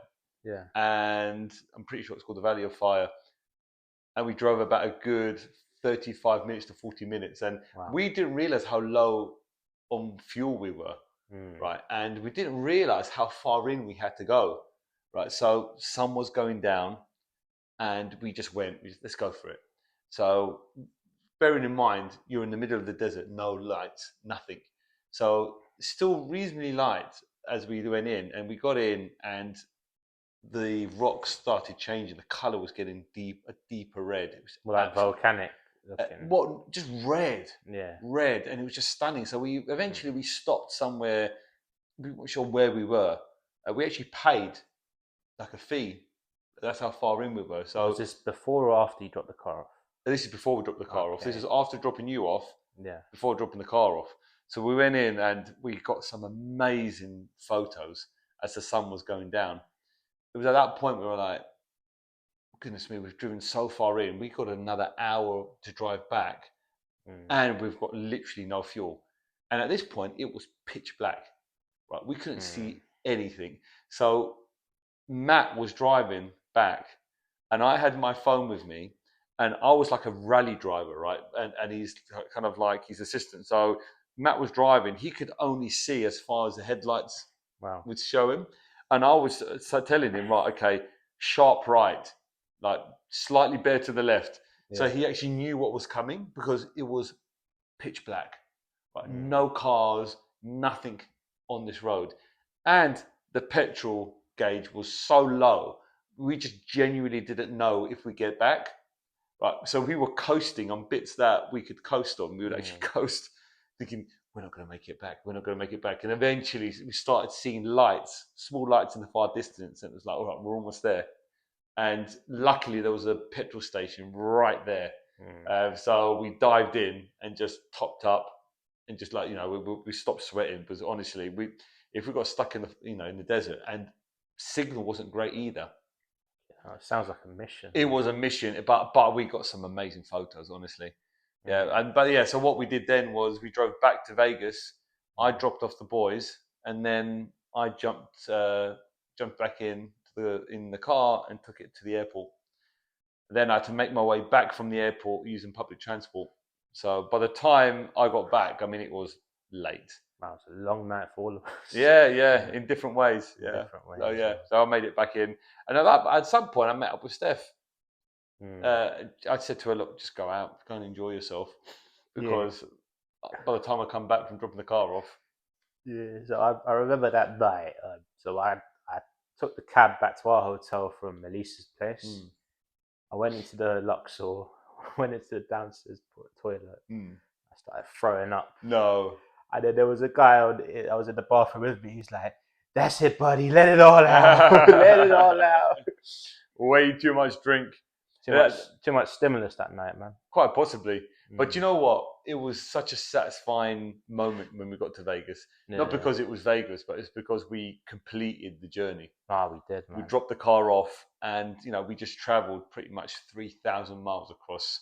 Yeah. And I'm pretty sure it's called the Valley of Fire. And we drove about a good 35 minutes to 40 minutes. And we didn't realize how low on fuel we were, right? And we didn't realize how far in we had to go, right? So sun was going down and we just went, let's go for it. So bearing in mind, you're in the middle of the desert, no lights, nothing. So still reasonably light as we went in, and we got in and the rocks started changing. The color was getting a deeper red. It was like volcanic looking. Just red. Yeah. Red, and it was just stunning. So we eventually stopped somewhere. We weren't sure where we were. We actually paid like a fee. That's how far in we were. So was this before or after you dropped the car off? This is before we dropped the car off. This is after dropping you off. Yeah. Before dropping the car off. So we went in and we got some amazing photos as the sun was going down. It was at that point we were like, goodness me, we've driven so far in. We got another hour to drive back, and we've got literally no fuel. And at this point, it was pitch black. Right, we couldn't see anything. So Matt was driving back, and I had my phone with me. And I was like a rally driver, right? And he's kind of like his assistant. So Matt was driving. He could only see as far as the headlights would show him. And I was telling him, right, okay, sharp right, like slightly bear to the left. Yeah. So he actually knew what was coming because it was pitch black. Right? No cars, nothing on this road. And the petrol gauge was so low, we just genuinely didn't know if we get back. Right, so we were coasting on bits that we could coast on. We would actually coast, thinking, we're not going to make it back. We're not going to make it back. And eventually we started seeing lights, small lights in the far distance. And it was like, all right, we're almost there. And luckily there was a petrol station right there. So we dived in and just topped up and just like, we stopped sweating because honestly, if we got stuck in the desert, and signal wasn't great either. Oh, it sounds like a mission. It was a mission, but we got some amazing photos, honestly. Yeah, so what we did then was we drove back to Vegas. I dropped off the boys, and then I jumped back in the car and took it to the airport. Then I had to make my way back from the airport using public transport. So by the time I got back, it was late. Wow, it's a long night for all of us. Yeah, in different ways. Yeah. So I made it back in. And at some point I met up with Steph. I said to her, look, just go out, go and enjoy yourself. Because by the time I come back from dropping the car off. Yeah, so I remember that night. So I took the cab back to our hotel from Melissa's place. I went into the Luxor, went into the downstairs toilet. I started throwing up. No. And then there was a guy I was in the bathroom with me. He's like, "That's it, buddy. Let it all out. Let it all out." Way too much drink. Too much stimulus that night, man. Quite possibly. But you know what? It was such a satisfying moment when we got to Vegas. Not because it was Vegas, but it's because we completed the journey. We did, man. We dropped the car off, and we just traveled pretty much 3,000 miles across,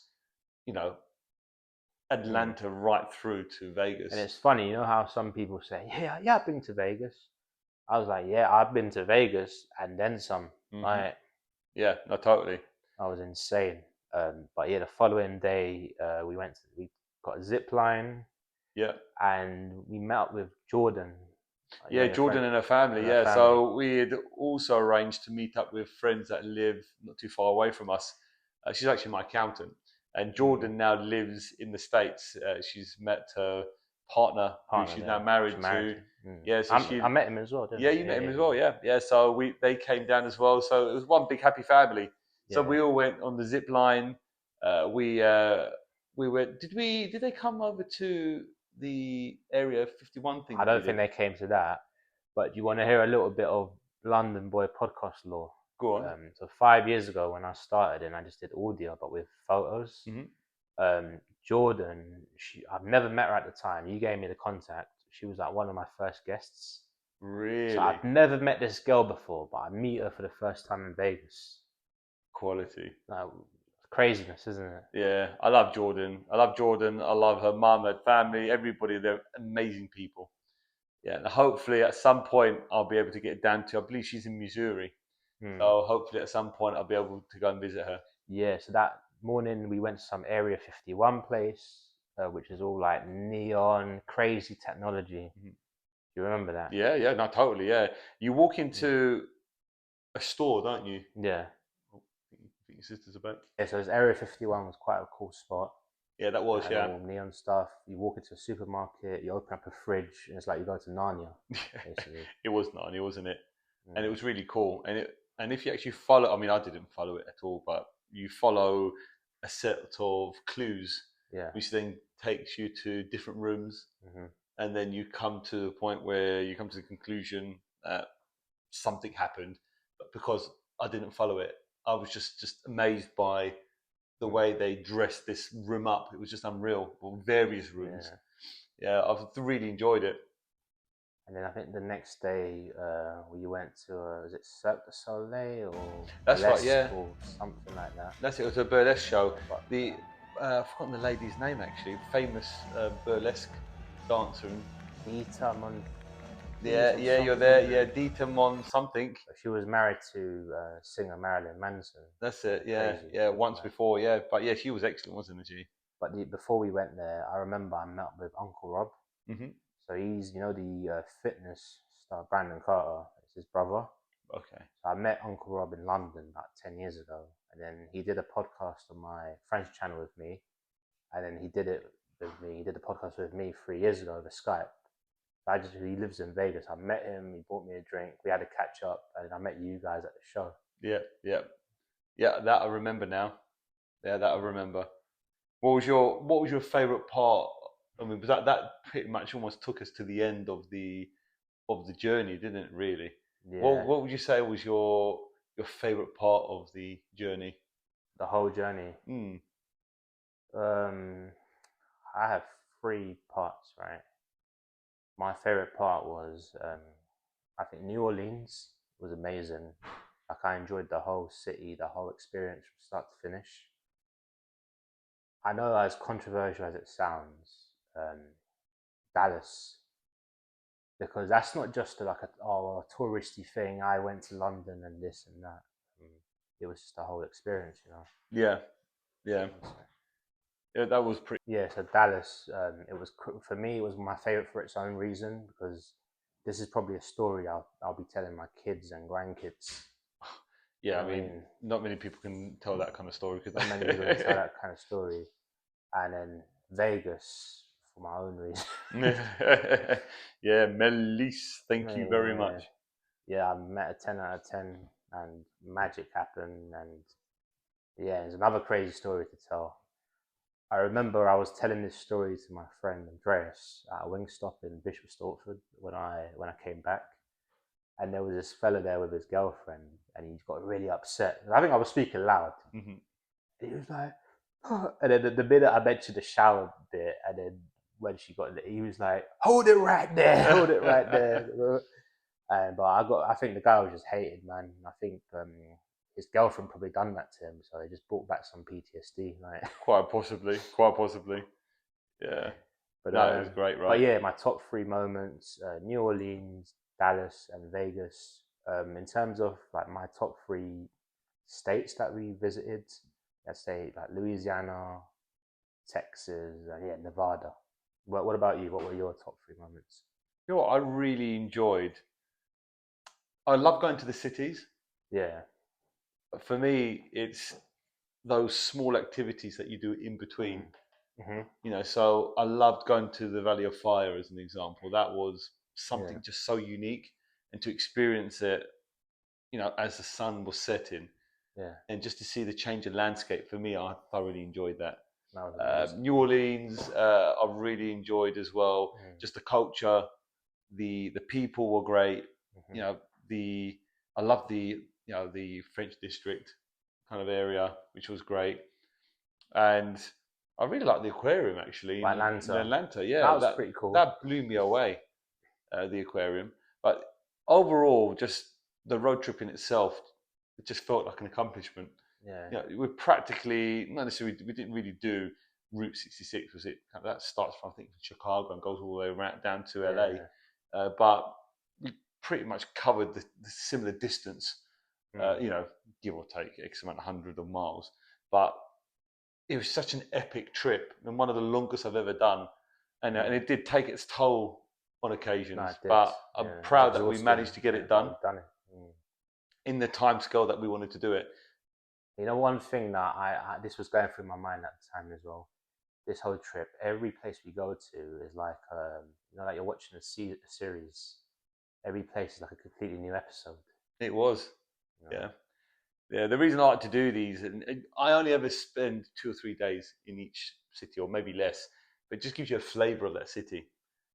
Atlanta right through to Vegas. And it's funny, how some people say, yeah, I've been to Vegas. I was like, yeah, I've been to Vegas and then some. Like, yeah, no, totally. I was insane. But yeah, the following day, we got a zip line. Yeah. And we met up with Jordan. Yeah, Jordan and her family. Yeah. So we had also arranged to meet up with friends that live not too far away from us. She's actually my accountant. And Jordan now lives in the States. She's met her partner who she's now married to. Yeah, so I met him as well, didn't I? You met him as well, yeah. So they came down as well. So it was one big happy family. So we all went on the zip line. We went. Did they come over to the Area 51 thing? I don't think they came to that. But you want to hear a little bit of London Boy podcast lore? Go on. So 5 years ago when I started, and I just did audio, but with photos. Jordan, I've never met her at the time. You gave me the contact. She was like one of my first guests. Really? So I've never met this girl before, but I meet her for the first time in Vegas. Quality. Craziness, isn't it? Yeah, I love Jordan. I love her mum, her family, everybody. They're amazing people. Yeah, and hopefully at some point I'll be able to get down to. I believe she's in Missouri. So hopefully at some point I'll be able to go and visit her. Yeah, so that morning we went to some Area 51 place, which is all like neon, crazy technology. Do you remember that? Yeah, no, totally, yeah. You walk into a store, don't you? Yeah. I think your sister's about. Yeah, so Area 51 was quite a cool spot. Yeah, that was, all neon stuff. You walk into a supermarket, you open up a fridge, and it's like you go to Narnia, basically. It was Narnia, wasn't it? And it was really cool. And if you actually follow, I mean, I didn't follow it at all, but you follow a set of clues, which then takes you to different rooms, and then you come to the point where you come to the conclusion that something happened. But because I didn't follow it, I was just amazed by the way they dressed this room up. It was just unreal. Well, various rooms. Yeah, I've really enjoyed it. And then I think the next day we went to was it Cirque du Soleil or that's Burlesque, right, yeah, or something like that. That's it. It was a burlesque show. I've forgotten the lady's name actually. Famous burlesque dancer. Dita Mon. Yeah, you're there. Yeah, Dita Mon something. She was married to singer Marilyn Manson. That's it. Yeah, crazy. Once before. Yeah, but yeah, she was excellent, wasn't she? But before we went there, I remember I met with Uncle Rob. So he's, the fitness star, Brandon Carter. It's his brother. Okay. So I met Uncle Rob in London about 10 years ago. And then he did a podcast on my French channel with me. And then he did it with me. He did the podcast with me 3 years ago over Skype. He lives in Vegas. I met him. He bought me a drink. We had a catch up. And I met you guys at the show. Yeah, that I remember now. Yeah, that I remember. What was your favourite part? I mean, was that pretty much almost took us to the end of the journey, didn't it? Really. Yeah. What would you say was your favourite part of the journey? The whole journey. I have 3 parts, right? My favourite part was I think New Orleans was amazing. Like I enjoyed the whole city, the whole experience from start to finish. I know as controversial as it sounds, Dallas, because that's not just like a touristy thing. I went to London and this and that. It was just a whole experience, Yeah. That was pretty. Yeah, so Dallas, it was for me. It was my favorite for its own reason because this is probably a story I'll be telling my kids and grandkids. Yeah, I mean, not many people can tell that kind of story because not many people can tell that kind of story. And then Vegas for my own reason. Yeah, Melise, thank you very much. Yeah, I met a 10 out of 10 and magic happened. And yeah, there's another crazy story to tell. I remember I was telling this story to my friend Andreas at a Wingstop in Bishop Stortford when I came back. And there was this fella there with his girlfriend and he got really upset. I think I was speaking loud. And he was like, oh. And then the minute I mentioned the shower bit, and then when she got in it, he was like, hold it right there, hold it right there. But I think the guy was just hated, man. I think his girlfriend probably done that to him, so it just brought back some PTSD. Like, Quite possibly. Yeah. but No, it was great, but right? yeah, my top three moments: New Orleans, Dallas, and Vegas. In terms of like my top three states that we visited, let's say like Louisiana, Texas, and yeah, Nevada. What about you? What were your top three moments? You know what I really enjoyed? I love going to the cities. Yeah. For me, it's those small activities that you do in between. Mm-hmm. You know, so I loved going to the Valley of Fire as an example. That was something just so unique, and to experience it, you know, as the sun was setting, and just to see the change in landscape. For me, I thoroughly enjoyed that. New Orleans, I really enjoyed as well. Just the culture, the people were great. You know, I love the French District kind of area, which was great, and I really like the aquarium actually in Atlanta. Yeah, that was pretty cool. That blew me away, the aquarium. But overall, just the road trip in itself, it just felt like an accomplishment. Yeah, you know, we're practically not necessarily. We didn't really do Route 66. Was it that starts from I think Chicago and goes all the way around down to LA, but we pretty much covered the similar distance. You know, give or take X amount, 100 of miles, but it was such an epic trip and one of the longest I've ever done, and it did take its toll on occasions. But I'm proud that we managed to get it done in the time scale that we wanted to do it. You know, one thing that this was going through my mind at the time as well. This whole trip, every place we go to is like, you know, like you're watching a series. Every place is like a completely new episode. It was, yeah. The reason I like to do these, and I only ever spend 2 or 3 days in each city, or maybe less, but it just gives you a flavour of that city.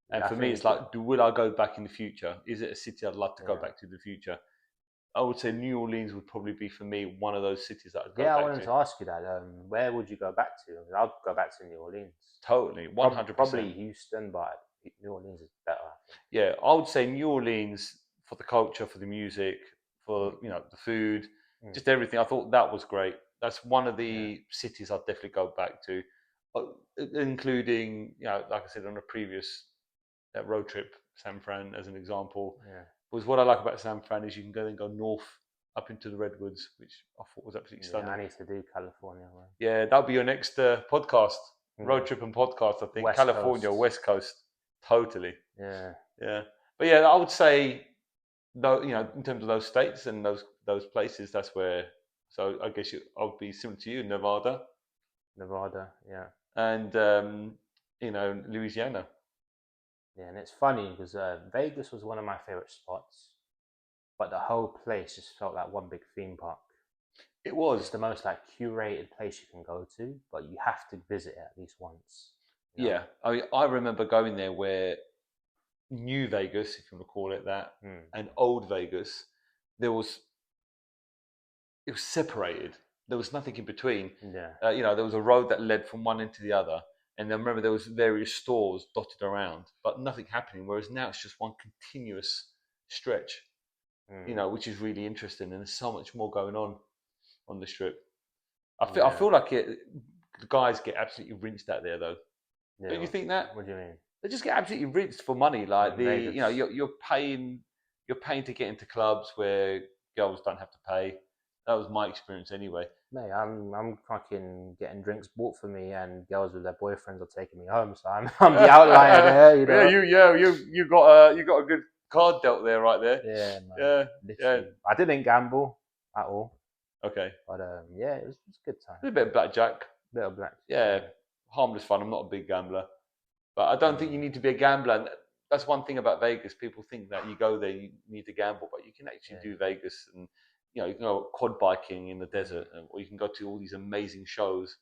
And for me, it's like, will I go back in the future? Is it a city I'd love to go back to in the future? I would say New Orleans would probably be for me one of those cities that I'd go back to. I wanted to ask you that. Where would you go back to? I mean, I'd go back to New Orleans. Totally, 100%. Probably Houston, but New Orleans is better. Yeah, I would say New Orleans for the culture, for the music, for the food, just everything. I thought that was great. That's one of the cities I'd definitely go back to, including like I said on a previous road trip, San Fran as an example. Was what I like about San Fran is you can go north up into the redwoods, which I thought was absolutely stunning. I need to do California. Man. Yeah, that'll be your next podcast, road trip and podcast. I think West California, Coast. West Coast, totally. Yeah. But yeah, I would say, though, in terms of those states and those places, that's where. So I guess I would be similar to you, Nevada, yeah, and Louisiana. Yeah, and it's funny because Vegas was one of my favorite spots, but the whole place just felt like one big theme park. It was. It's the most like curated place you can go to, but you have to visit it at least once. Yeah, I mean, I remember going there where New Vegas, if you want to call it that, and Old Vegas, it was separated. There was nothing in between. Yeah. There was a road that led from one end to the other. And then remember, there was various stores dotted around, but nothing happening. Whereas now it's just one continuous stretch, which is really interesting. And there's so much more going on the strip. I feel like the guys get absolutely rinsed out there, though. Yeah, don't you think that? What do you mean? They just get absolutely rinsed for money. Like you're paying to get into clubs where girls don't have to pay. That was my experience anyway. Mate, I'm fucking getting drinks bought for me, and girls with their boyfriends are taking me home. So I'm the outlier there. You know? You got a good card dealt there, right there. Yeah, man. Yeah. I didn't gamble at all. Okay. But it was a good time. A bit of blackjack. Bit of blackjack. Yeah, harmless fun. I'm not a big gambler, but I don't think you need to be a gambler. And that's one thing about Vegas. People think that you go there, you need to gamble, but you can actually do Vegas, and you can go quad biking in the desert, or you can go to all these amazing shows,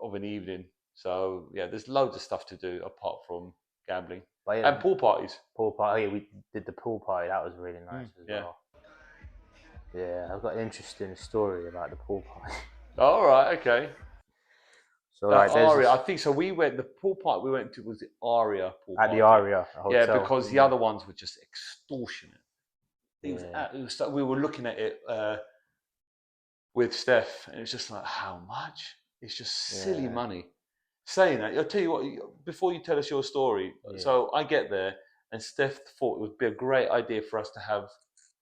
of an evening. So there's loads of stuff to do apart from gambling. And pool parties. Pool party. We did the pool party. That was really nice as well. Yeah, I've got an interesting story about the pool party. All right, okay. So like there's Aria, I this, think so. We went the pool party we went to was the Aria pool at the party. Aria Yeah, hotel. because the other ones were just extortionate. Yeah, It was we were looking at it with Steph, and it was just like, how much? It's just silly yeah, money. Saying that, I'll tell you what. Before you tell us your story, yeah. so I get there, and Steph thought it would be a great idea for us to have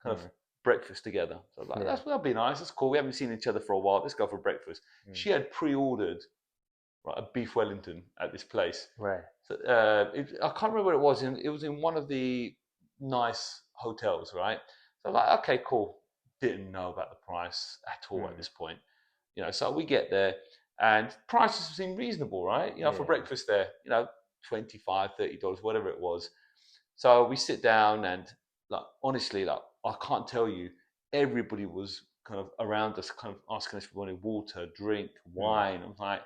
kind of Mm, breakfast together. So I was like, yeah. that'd be nice. That's cool. We haven't seen each other for a while. Let's go for breakfast. Mm, She had pre-ordered a beef Wellington at this place. right. So, I can't remember what it was. It was in one of the nice hotels, right? So I'm like, okay, cool. Didn't know about the price at all at Mm, this point. So we get there and prices seem reasonable, right? For yeah. breakfast there, $25, $30, whatever it was. So we sit down and like honestly, like I can't tell you, everybody was kind of around us, kind of asking us if we wanted water, drink, Mm, wine. I'm like,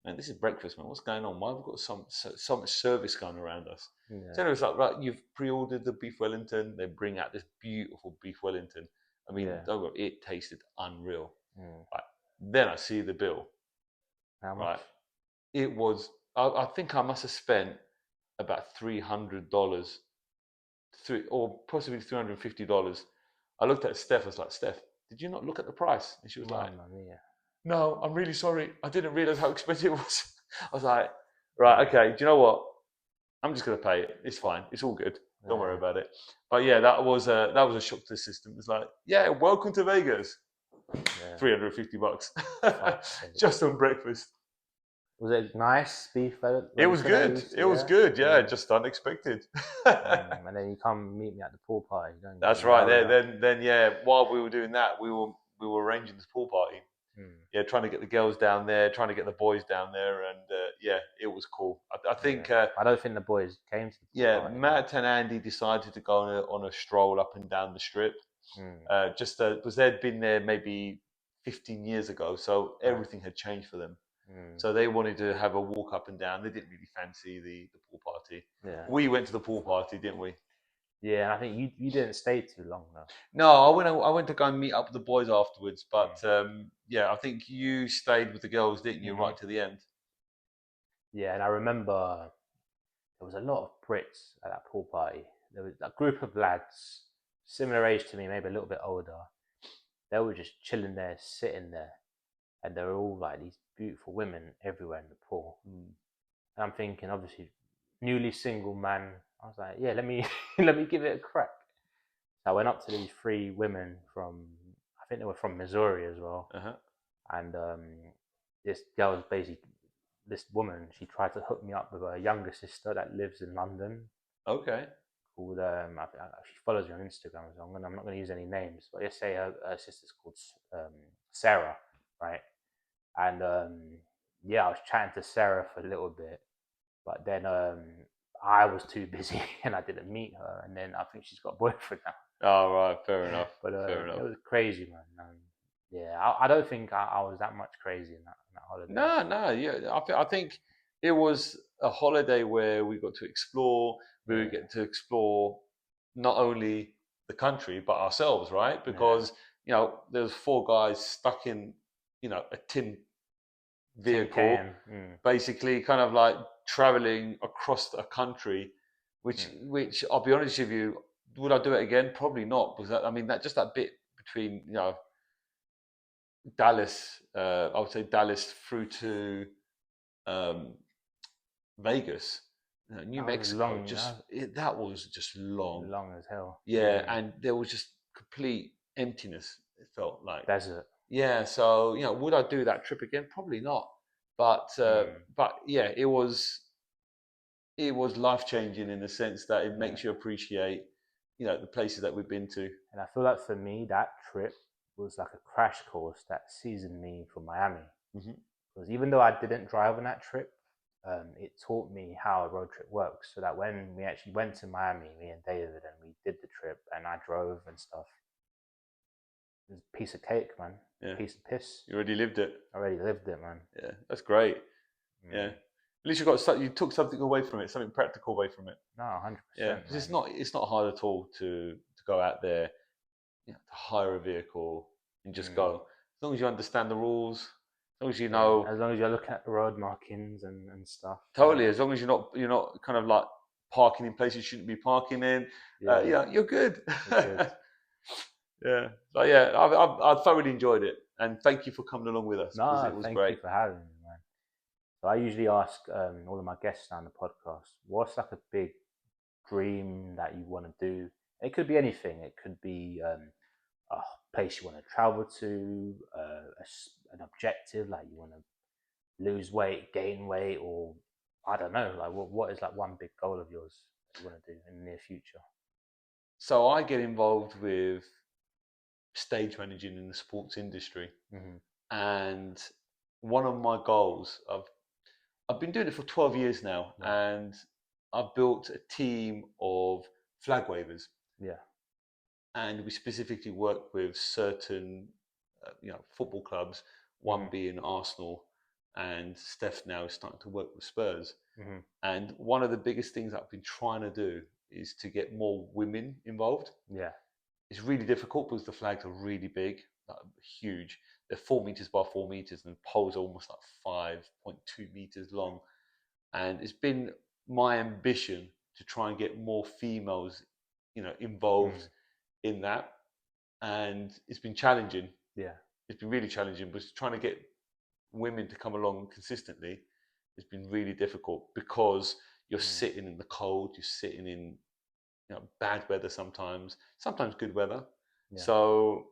man, this is breakfast, man. What's going on? Why have we got so much service going around us? yeah. So it was like, right, you've pre-ordered the beef Wellington. They bring out this beautiful beef Wellington. I mean, Yeah. it tasted unreal. Mm. Right. Then I see the bill. How much? Right, it was. I think I must have spent about $300, or possibly $350. I looked at Steph. I was like, Steph, did you not look at the price? And she was like, Mamma mia. no, I'm really sorry. I didn't realize how expensive it was. I was like, right, okay. Do you know what? I'm just gonna pay it. It's fine. It's all good. Don't worry Yeah. about it. But yeah, that was a shock to the system. It's like, yeah, welcome to Vegas. Yeah. $350 Fuck's sake. just on breakfast. Was it nice beef It was Wellington at good. least? It was Yeah. good. Yeah, just unexpected. And then you come meet me at the pool party, don't you? That's In the right. There, Aria. then yeah. While we were doing that, we were arranging this pool party. Mm, Yeah, trying to get the girls down there, trying to get the boys down there, and yeah, it was cool. I think yeah. I don't think the boys came to the pool yeah, party. Matt and Andy decided to go on a stroll up and down the strip. Mm, Just because they'd been there maybe 15 years ago, so right. everything had changed for them. Mm, So they wanted to have a walk up and down. They didn't really fancy the pool party. yeah. We went to the pool party, didn't we? Yeah, and I think you didn't stay too long though. No, I went to go and meet up with the boys afterwards. But yeah, I think you stayed with the girls, didn't you, Mhm. right to the end? Yeah, and I remember there was a lot of Brits at that pool party. There was a group of lads, similar age to me, maybe a little bit older. They were just chilling there, sitting there, and there were all like these beautiful women everywhere in the pool. Mm. And I'm thinking, obviously, newly single man. I was like, yeah, let me let me give it a crack. So I went up to these three women from, I think they were from Missouri as well, Uh-huh. and this girl was basically this woman. She tried to hook me up with her younger sister that lives in London. Okay. Called she follows me on Instagram, so I'm not gonna use any names, but let's say her sister's called Sarah, right? And yeah, I was chatting to Sarah for a little bit, but then I was too busy and I didn't meet her. And then I think she's got a boyfriend now. Oh, right. Fair enough. But Fair it enough. was crazy, man. Yeah, I don't think I was that much crazy in that holiday. No, no. Yeah, I think it was a holiday where we got to explore. We Yeah, get to explore not only the country but ourselves, right? yeah, Because there's four guys stuck in a tin tin vehicle, can. basically kind of like traveling across a country, which Mm. which I'll be honest with you, would I do it again? Probably not, because I mean that bit between Dallas, I would say Dallas through to um, Vegas, New That was Mexico, long. that was just long. Long as hell. Yeah, and there was just complete emptiness. It felt like. Desert. Yeah, so would I do that trip again? Probably not. But yeah, it was life changing in the sense that it makes you appreciate the places that we've been to. And I feel like for me, that trip was like a crash course that seasoned me for Miami. Hmm. Because even though I didn't drive on that trip, it taught me how a road trip works. So that when we actually went to Miami, me and David, and we did the trip, and I drove and stuff, it was a piece of cake, man. Yeah, Piece of piss. you already lived it. I already lived it, man. Yeah, that's great. Mm. Yeah, at least you took something away from it, something practical away from it. No, 100%. Yeah, because it's not hard at all to go out there, to hire a vehicle and just go. As long as you understand the rules, long as you know, as long as you're looking at the road markings and stuff. totally. As long as you're not kind of like parking in places you shouldn't be parking in. Yeah, You're good. you're good. Yeah. So yeah, I thoroughly enjoyed it, and thank you for coming along with us because No, it was thank you great. for having me, man. So I usually ask all of my guests on the podcast, what's like a big dream that you want to do? It could be anything. It could be a place you want to travel to, an objective like you want to lose weight, gain weight, or I don't know. Like what is like one big goal of yours that you want to do in the near future? So I get involved with stage managing in the sports industry, Mm-hmm. and one of my goals, I've been doing it for 12 years now, Yeah. and I've built a team of flag wavers, Yeah. and we specifically work with certain, football clubs. One being Arsenal, and Steph now is starting to work with Spurs. Mm-hmm. And one of the biggest things I've been trying to do is to get more women involved. Yeah. It's really difficult because the flags are really big, like huge. They're 4 meters by 4 meters, and the poles are almost like 5.2 meters long. And it's been my ambition to try and get more females, involved in that. And it's been challenging. Yeah. It's been really challenging, but trying to get women to come along consistently has been really difficult because you're sitting in the cold, you're sitting in bad weather sometimes good weather. Yeah. So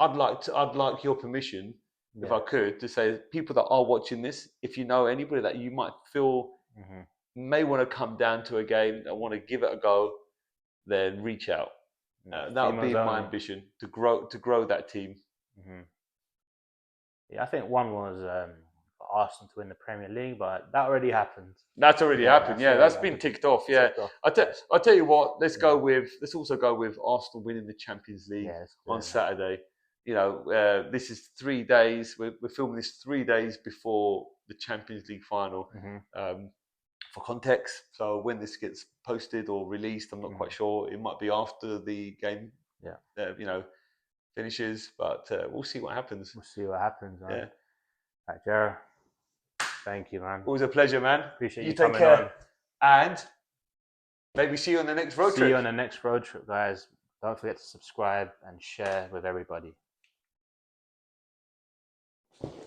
I'd like your permission, if I could, to say people that are watching this, if you know anybody that you might feel may want to come down to a game and want to give it a go, then reach out. That would be my ambition, to grow that team. Yeah, I think one was for Arsenal to win the Premier League, but that already happened. That's already happened. That's been ticked off. Yeah, I'll tell you what. Let's also go with Arsenal winning the Champions League on Saturday. This is 3 days. We're filming this 3 days before the Champions League final. For context, so when this gets posted or released, I'm not quite sure. It might be after the game. Finishes, but we'll see what happens. We'll see what happens, man. Yeah. Right, Jared, thank you, man. Always a pleasure, man. Appreciate you take coming care. on. And maybe see you on the next road trip. See you on the next road trip, guys. Don't forget to subscribe and share with everybody.